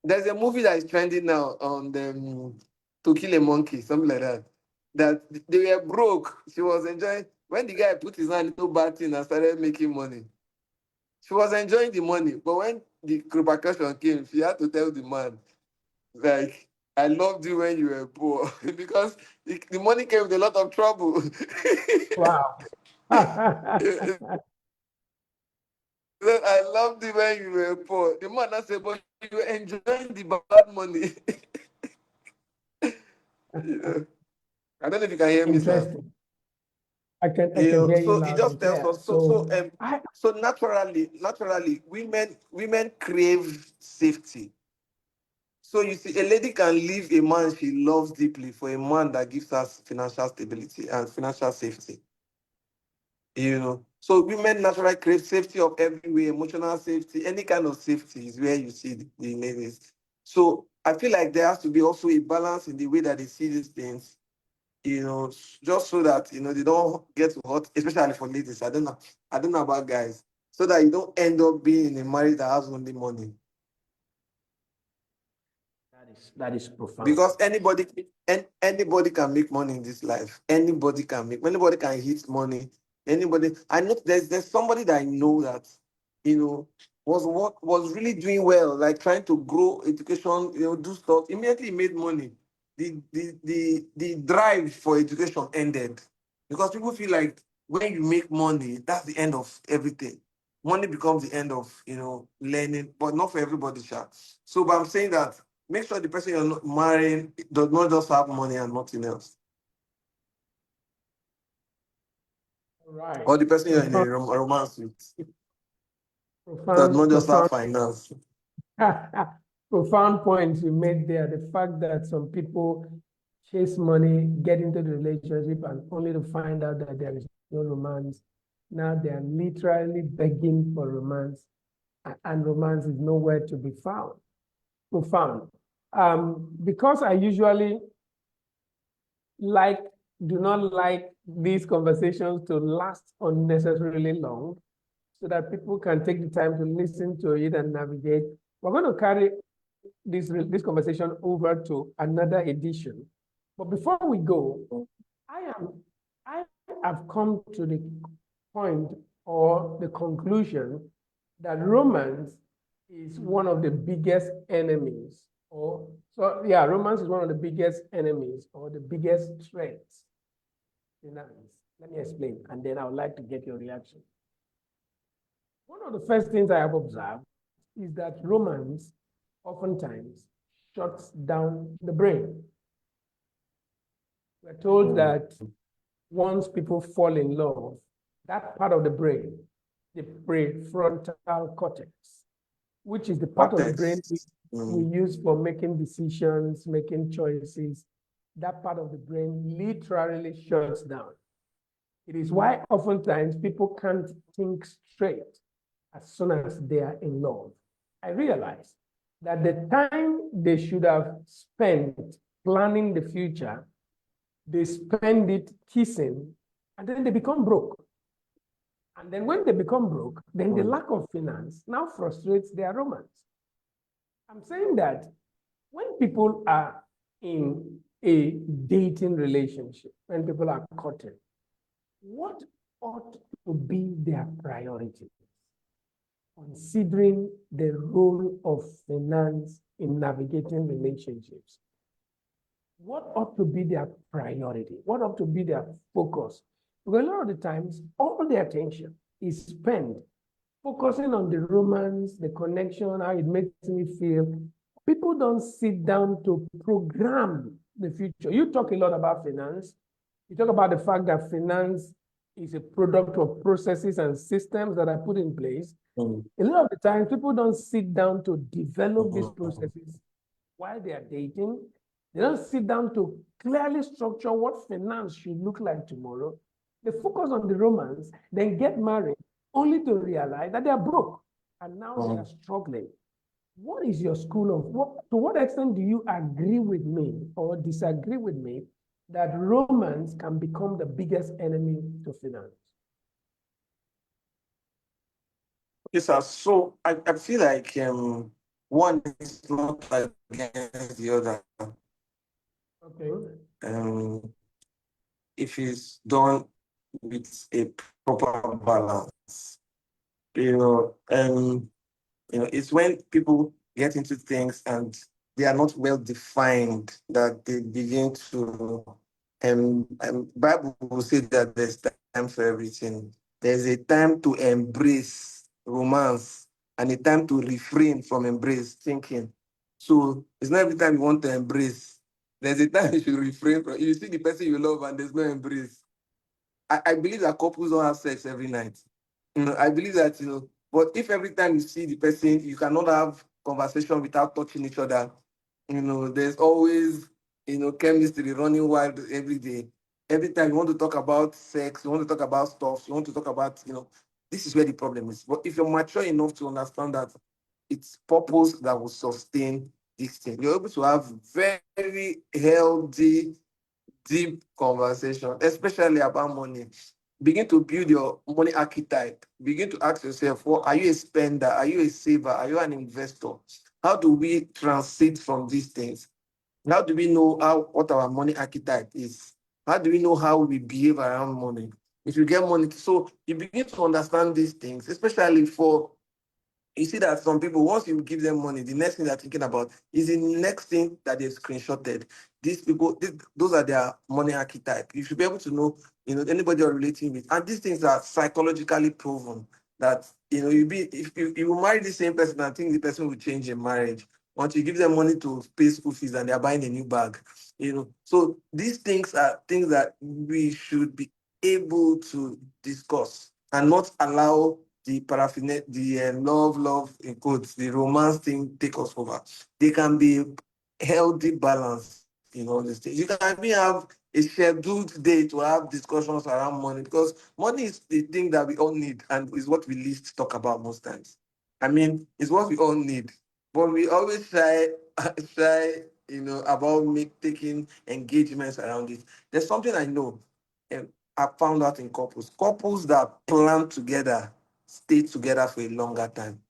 There's a movie that is trending now on To Kill a Monkey, something like that. That they were broke. She was enjoying when the guy put his hand into bad thing and started making money. She was enjoying the money, but when the repercussion came, she had to tell the man, like, I loved you when you were poor because the money came with a lot of trouble. wow. I loved you when you were poor. The man I said, but you were enjoying the bad money. You know? I don't know if you can hear me, sir. Interesting. I can hear you So it loud and just tells clear. us. So So naturally, women crave safety. So you see, a lady can leave a man she loves deeply for a man that gives us financial stability and financial safety. So women naturally crave safety of every way, emotional safety, any kind of safety is where you see the ladies. So I feel like there has to be also a balance in the way that they see these things, just so that they don't get too hot, especially for ladies. I don't know about guys, so that you don't end up being in a marriage that has only money. that is profound. Because anybody can make money in this life. Anybody can hit money. Anybody. I know there's somebody that I know that you know was really doing well, like trying to grow education, do stuff. Immediately he made money. The drive for education ended because people feel like when you make money, that's the end of everything. Money becomes the end of learning, but not for everybody, sha. So, but I'm saying that make sure the person you're not marrying does not just have money and nothing else. right. Or the person you're in Profound, a romance with does profound, not just have profound, finance. profound points you made there. The fact that some people chase money, get into the relationship, and only to find out that there is no romance now they are literally begging for romance, and romance is nowhere to be found. Because I usually do not like these conversations to last unnecessarily long, so that people can take the time to listen to it and navigate. We're going to carry this conversation over to another edition. But before we go, I have come to the point or the conclusion that romance is one of the biggest enemies, romance is one of the biggest enemies or the biggest threats. Let me explain, and then I would like to get your reaction. One of the first things I have observed is that romance oftentimes shuts down the brain. We're told that once people fall in love, that part of the brain, the prefrontal cortex, which is the part of the brain we use for making decisions, making choices, that part of the brain literally shuts down. It is why oftentimes people can't think straight as soon as they are in love. I realize that the time they should have spent planning the future, they spend it kissing, and then they become broke. And then when they become broke, then the lack of finance now frustrates their romance. I'm saying that when people are in a dating relationship, when people are courting, what ought to be their priority, considering the role of finance in navigating relationships? What ought to be their priority? What ought to be their focus? Because a lot of the times, all the attention is spent focusing on the romance, the connection, how it makes me feel. People don't sit down to program the future. You talk a lot about finance. You talk about the fact that finance is a product of processes and systems that are put in place. A lot of the times, people don't sit down to develop these processes while they are dating. They don't sit down to clearly structure what finance should look like tomorrow. They focus on the romance, then get married, only to realize that they are broke and now they are struggling. What is your school of, to what extent do you agree with me or disagree with me that romance can become the biggest enemy to finance? Yes, sir. So I feel like one is not against the other. Okay. If it's done with a proper balance, it's when people get into things and they are not well defined that they begin to. Bible will say that there's time for everything. There's a time to embrace romance and a time to refrain from embrace thinking. So it's not every time you want to embrace. There's a time you should refrain from. You see the person you love and there's no embrace. I believe that couples don't have sex every night. I believe that, but if every time you see the person, you cannot have conversation without touching each other, there's always, chemistry running wild every day. Every time you want to talk about sex, you want to talk about stuff, you want to talk about, this is where the problem is. But if you're mature enough to understand that it's purpose that will sustain this thing, you're able to have very healthy, deep conversation, especially about money. Begin to build your money archetype. Begin to ask yourself, well, are you a spender? Are you a saver? Are you an investor? How do we transit from these things? How do we know what our money archetype is? How do we know how we behave around money? If you get money, so you begin to understand these things, especially for, you see that some people, once you give them money, the next thing they're thinking about is the next thing that they've screenshotted. These people, those are their money archetype. You should be able to know, anybody you're relating with. And these things are psychologically proven that, if you marry the same person, I think the person will change in marriage. Once you give them money to pay school fees and they're buying a new bag, So these things are things that we should be able to discuss and not allow the paraphernalia, the love in quotes, the romance thing take us over. They can be healthy balance in all these things. You can even have a scheduled day to have discussions around money, because money is the thing that we all need and is what we least talk about most times. I mean, it's what we all need, but we always shy, shy, about taking engagements around it. There's something I know, and I found out in couples that plan together stay together for a longer time.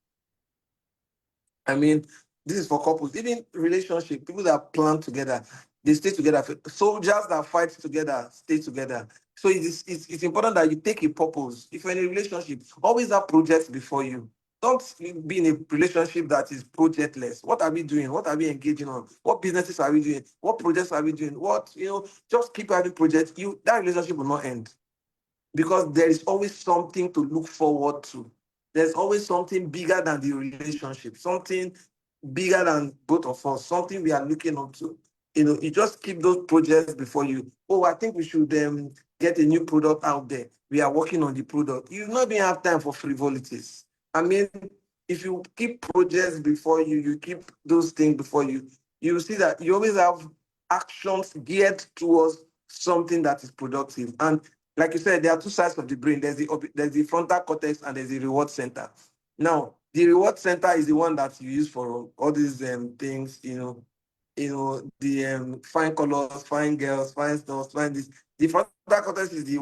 I mean, this is for couples, even relationship, people that plan together, they stay together. Soldiers that fight together, stay together. So it's important that you take a purpose. If you're in a relationship, always have projects before you. Don't be in a relationship that is projectless. What are we doing? What are we engaging on? What businesses are we doing? What projects are we doing? Just keep having projects. That relationship will not end, because there is always something to look forward to. There's always something bigger than the relationship, something bigger than both of us, something we are looking up to. You just keep those projects before you. Oh, I think we should get a new product out there. We are working on the product. You not even have time for frivolities. I mean, if you keep projects before you, you keep those things before you, you will see that you always have actions geared towards something that is productive. And like you said, there are two sides of the brain. There's the frontal cortex and there's the reward center. Now, the reward center is the one that you use for all these things, the fine colors, fine girls, fine stuff, fine this. The frontal cortex is the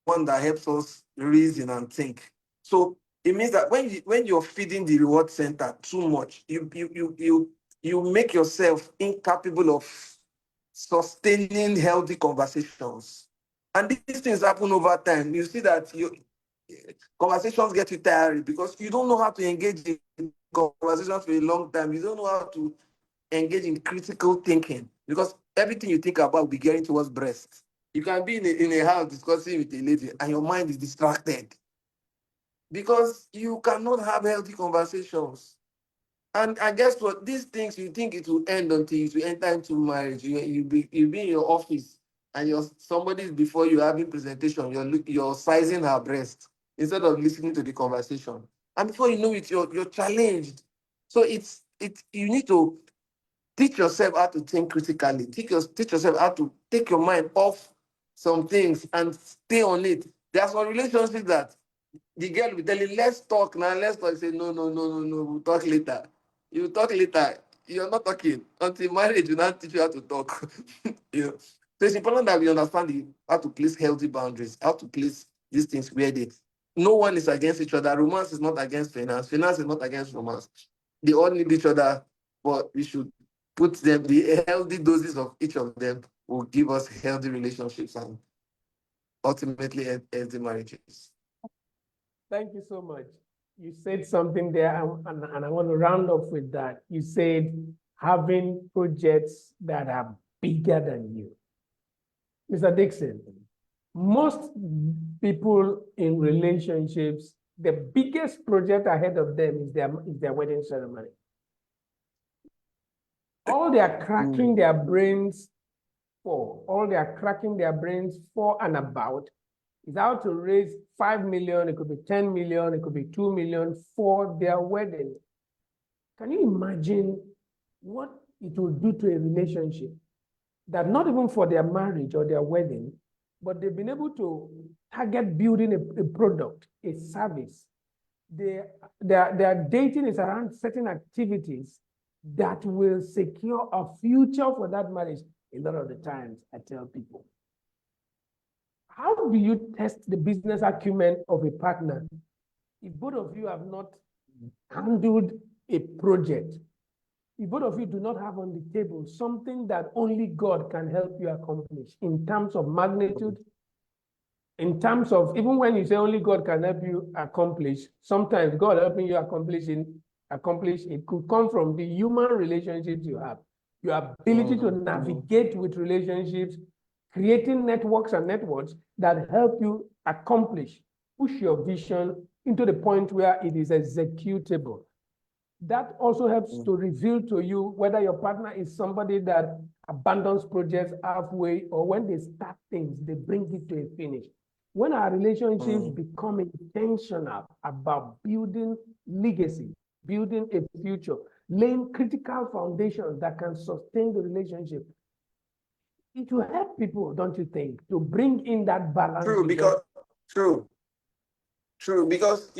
one that helps us reason and think. So it means that when you're feeding the reward center too much, you make yourself incapable of sustaining healthy conversations. And these things happen over time. You see that conversations get you tired because you don't know how to engage in conversations for a long time. You don't know how to engage in critical thinking, because everything you think about will be getting towards breast. You can be in a house discussing with a lady and your mind is distracted because you cannot have healthy conversations. And I guess what, these things you think it will end until you enter into marriage. You be in your office and somebody's before you having presentation. You're sizing her breast instead of listening to the conversation. And before you know it, you're challenged. So you need to teach yourself how to think critically. Teach yourself how to take your mind off some things and stay on it. There are some relationships that the girl will tell you, let's talk now, let's talk. You say, no, no, no, no, no, we'll talk later. You talk later. You're not talking. Until marriage will not teach you how to talk. So it's important that we understand how to place healthy boundaries, how to place these things where no one is against each other. Romance is not against finance. Finance is not against romance. They all need each other, but we should put them, the healthy doses of each of them will give us healthy relationships and ultimately healthy marriages. Thank you so much. You said something there, and I want to round off with that. You said having projects that are bigger than you. Mr. Dixon, most people in relationships, the biggest project ahead of them is their wedding ceremony. All they are cracking their brains for, and about is how to raise 5 million, it could be 10 million, it could be 2 million for their wedding. Can you imagine what it will do to a relationship that not even for their marriage or their wedding, but they've been able to target building a product, a service. Their dating is around certain activities that will secure a future for that marriage. A lot of the times I tell people, how do you test the business acumen of a partner if both of you have not handled a project? If both of you do not have on the table something that only God can help you accomplish in terms of magnitude, in terms of, even when you say only God can help you accomplish, sometimes God helping you accomplish, it could come from the human relationships you have, your ability to navigate with relationships, creating networks that help you accomplish, push your vision into the point where it is executable. That also helps to reveal to you whether your partner is somebody that abandons projects halfway, or when they start things, they bring it to a finish. When our relationships become intentional about building legacy, building a future, laying critical foundations that can sustain the relationship, It will help people, don't you think, to bring in that balance. True, because true, because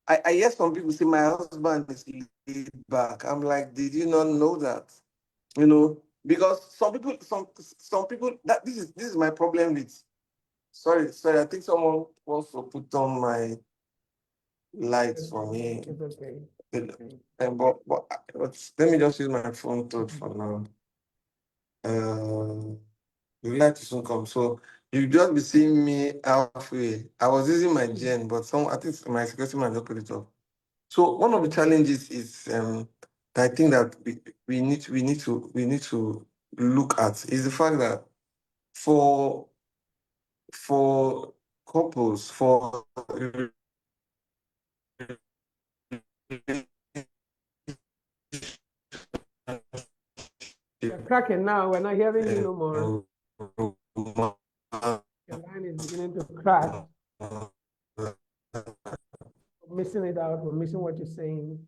I hear some people say my husband is laid back. I'm like, did you not know that? Because some people that this is my problem with. Sorry, I think someone wants to put on my lights for me. It's okay. But let me just use my phone touch for now. The light will soon come. So you just be seeing me halfway. I was using my gen, but I think my security man just put it off. So one of the challenges is I think that we need to look at is the fact that for couples for You're cracking now. We're not hearing you no more. Your line is beginning to crack. We're missing it out. We're missing what you're saying.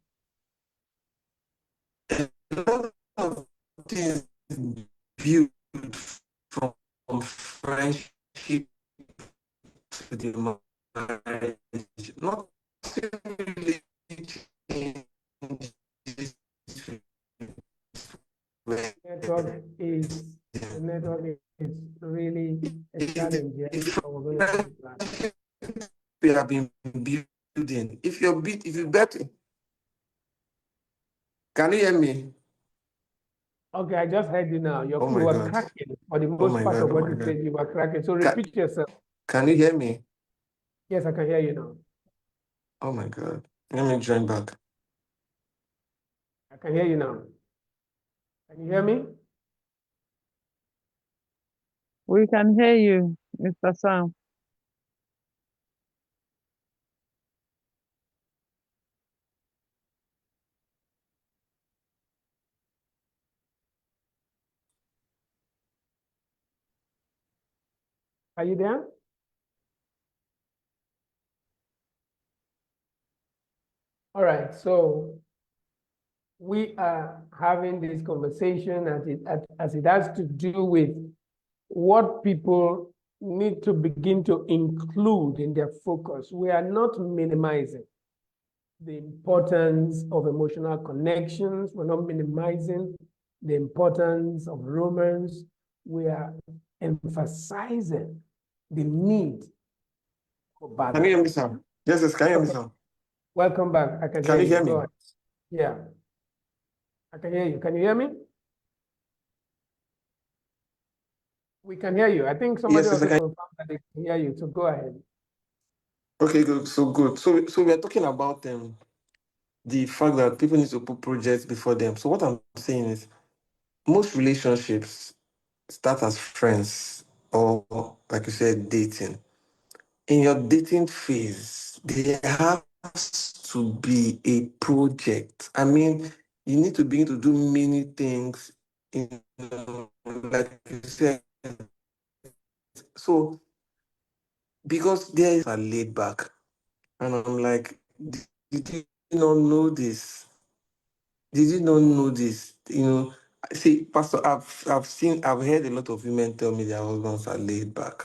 A lot of things built from friendship to the marriage, not really changes The network is really a challenge. Yeah, we're going to that. we have been building. If you bet, can you hear me? Okay, I just heard you now. You Oh my were God. cracking for the Oh most my part God, of oh what my you God. said. You were cracking. So repeat yourself. Can you hear me? Yes, I can hear you now. Oh my God. Let me join back. I can hear you now. Can you hear me? We can hear you, Mr. Sam. Are you there? All right, so we are having this conversation as it has to do with what people need to begin to include in their focus. We are not minimizing the importance of emotional connections. We're not minimizing the importance of romance. We are emphasizing the need for balance. Can you hear me, Sam? Yes, can you hear me, Sam? Welcome back. I can hear Can you hear Go me? ahead. Yeah, I can hear you. Can you hear me? We can hear you. I think somebody Yes, also I can. confirmed that they can hear you. So go ahead. Okay, good. So we are talking about the fact that people need to put projects before them. So what I'm saying is most relationships start as friends or, like you said, dating. In your dating phase, there has to be a project. I mean, you need to begin to do many things in, like you said. So because there is a laid back, and I'm like, did you not know this? Did you not know this? See, Pastor, I've heard a lot of women tell me their husbands are laid back.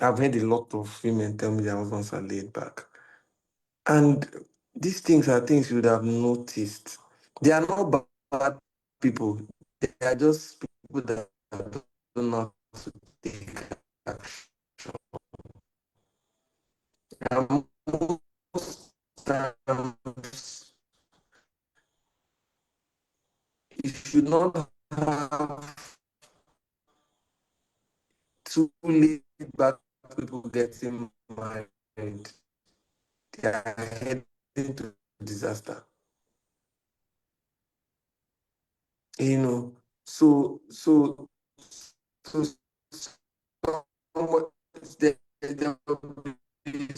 I've heard a lot of women tell me their husbands are laid back. And these things are things you would have noticed. They are not bad people. They are just people that don't know how to take action. And most times, if you not have two laid back people getting married, they are heading to disaster. So someone there will be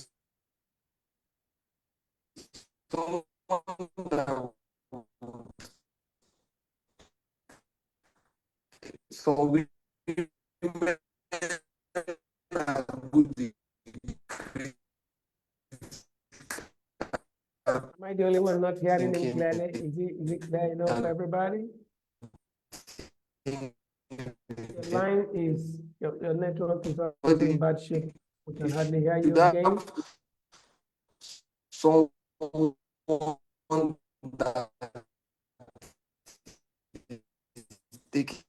someone that some women are good. Am I the only one not hearing him Thinking clearly? Is it clear enough for everybody? Your line is, your network is also in bad shape. We can hardly hear you that again. someone that is taking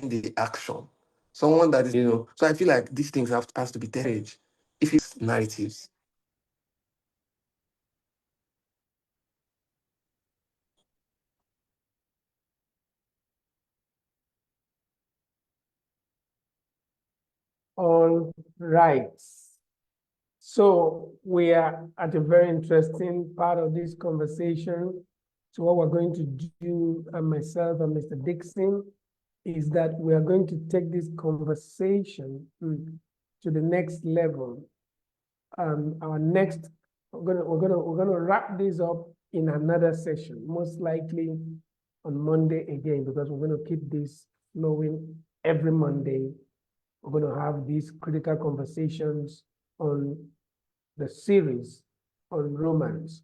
the action, someone that is, so I feel like these things has to be tested. If it's narratives. All right. So we are at a very interesting part of this conversation. So what we're going to do, myself and Mr. Dixon, is that we are going to take this conversation to the next level. Our next, we're gonna wrap this up in another session, most likely on Monday again, because we're gonna keep this flowing every Monday. We're gonna have these critical conversations on the series on romance.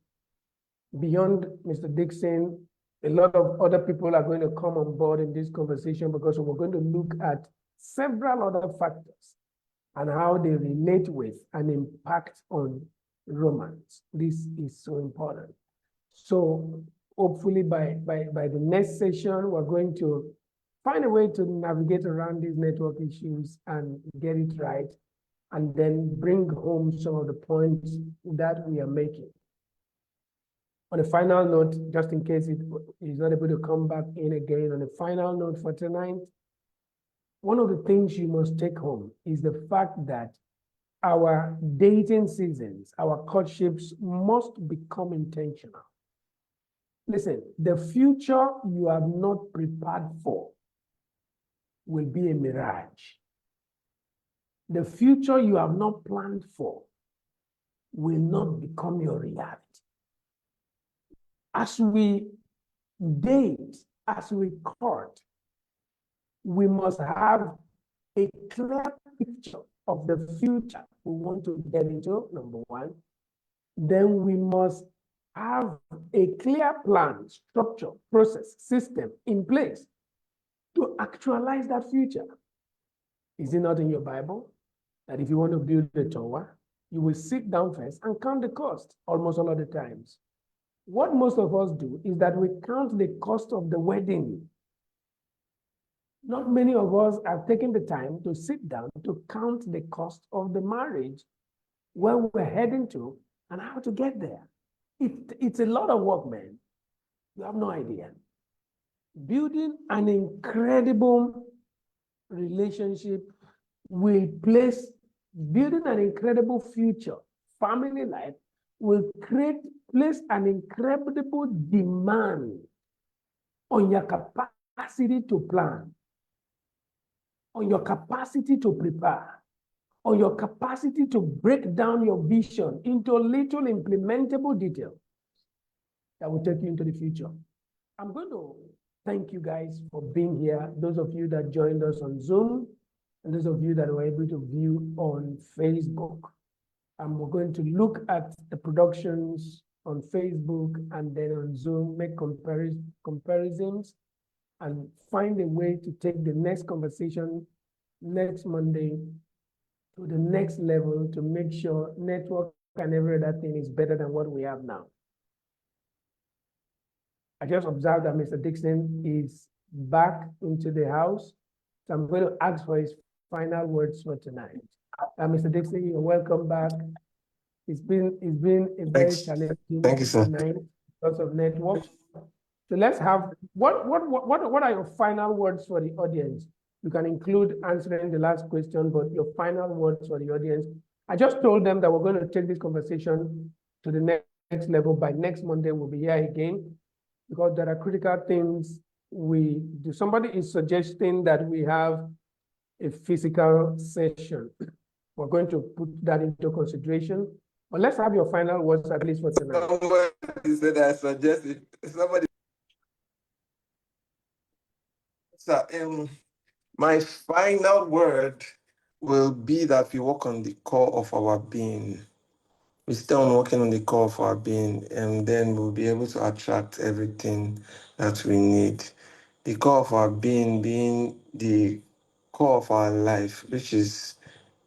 Beyond Mr. Dixon, a lot of other people are going to come on board in this conversation because we're going to look at several other factors and how they relate with and impact on romance. This is so important. So hopefully by the next session, we're going to find a way to navigate around these network issues and get it right, and then bring home some of the points that we are making. On a final note, just in case it is not able to come back in again, on a final note for tonight, one of the things you must take home is the fact that our dating seasons, our courtships must become intentional. Listen, the future you have not prepared for will be a mirage. The future you have not planned for will not become your reality. As we date, as we court, we must have a clear picture of the future we want to get into, number one. Then we must have a clear plan, structure, process, system in place to actualize that future. Is it not in your Bible that if you want to build a tower, you will sit down first and count the cost almost all of the times? What most of us do is that we count the cost of the wedding. Not many of us have taken the time to sit down to count the cost of the marriage, where we're heading to, and how to get there. It's a lot of work, man. You have no idea. Building an incredible relationship will place, building an incredible future, family life will place an incredible demand on your capacity to plan, on your capacity to prepare, on your capacity to break down your vision into little implementable details that will take you into the future. I'm going to thank you guys for being here. Those of you that joined us on Zoom, and those of you that were able to view on Facebook. And we're going to look at the productions on Facebook and then on Zoom, make comparisons, and find a way to take the next conversation next Monday to the next level to make sure network and every other thing is better than what we have now. I just observed that Mr. Dixon is back into the house. So I'm going to ask for his final words for tonight. Mr. Dixon, you're welcome back. It's been a very challenging Thank you, sir. night because of network. So let's have, what are your final words for the audience? You can include answering the last question, but your final words for the audience. I just told them that we're going to take this conversation to the next level. By next Monday, we'll be here again, because there are critical things we do. Somebody is suggesting that we have a physical session. We're going to put that into consideration. But let's have your final words, at least for tonight. Somebody said I suggested. Somebody. So, my final word will be that we work on the core of our being. We stay on working on the core of our being, and then we'll be able to attract everything that we need. the core of our being the core of our life, which is,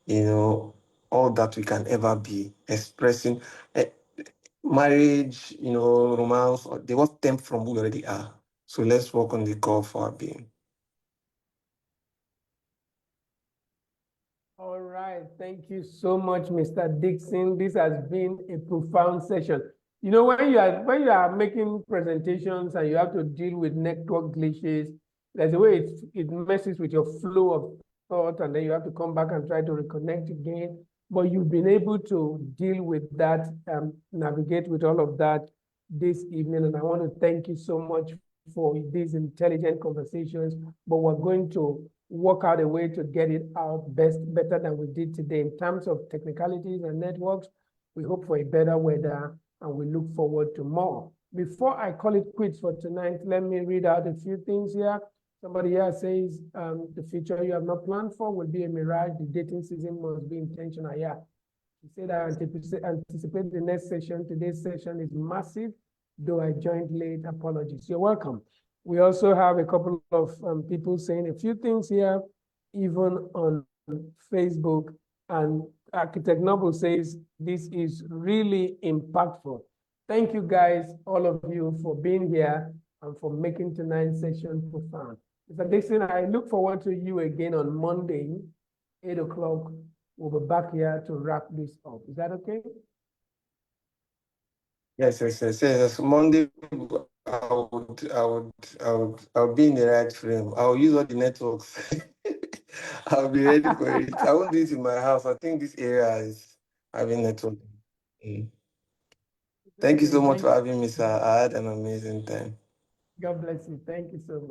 all that we can ever be, expressing marriage, romance, they all stem from who we already are. So let's work on the core of our being. All right, thank you so much, Mr. Dixon. This has been a profound session. You know, when you are making presentations and you have to deal with network glitches, there's a way it messes with your flow of thought, and then you have to come back and try to reconnect again. But you've been able to deal with that, navigate with all of that this evening, and I want to thank you so much for these intelligent conversations. But we're going to work out a way to get it out better than we did today in terms of technicalities and networks. We hope for a better weather and we look forward to more. Before I call it quits for tonight, let me read out a few things here. Somebody here says the future you have not planned for will be a mirage. The dating season must be intentional. Yeah. He said I anticipate the next session. Today's session is massive, though I joined late. Apologies. You're welcome. We also have a couple of people saying a few things here, even on Facebook. And Architect Noble says this is really impactful. Thank you guys, all of you, for being here and for making tonight's session profound. Mr. Dixon, I look forward to you again on Monday, 8 o'clock. We'll be back here to wrap this up. Is that okay? Yes. Monday, I'll be in the right frame. I'll use all the networks. I'll be ready for it. I won't do it in my house. I think this area is having network. Thank you so much for having me, sir. I had an amazing time. God bless you. Thank you so much.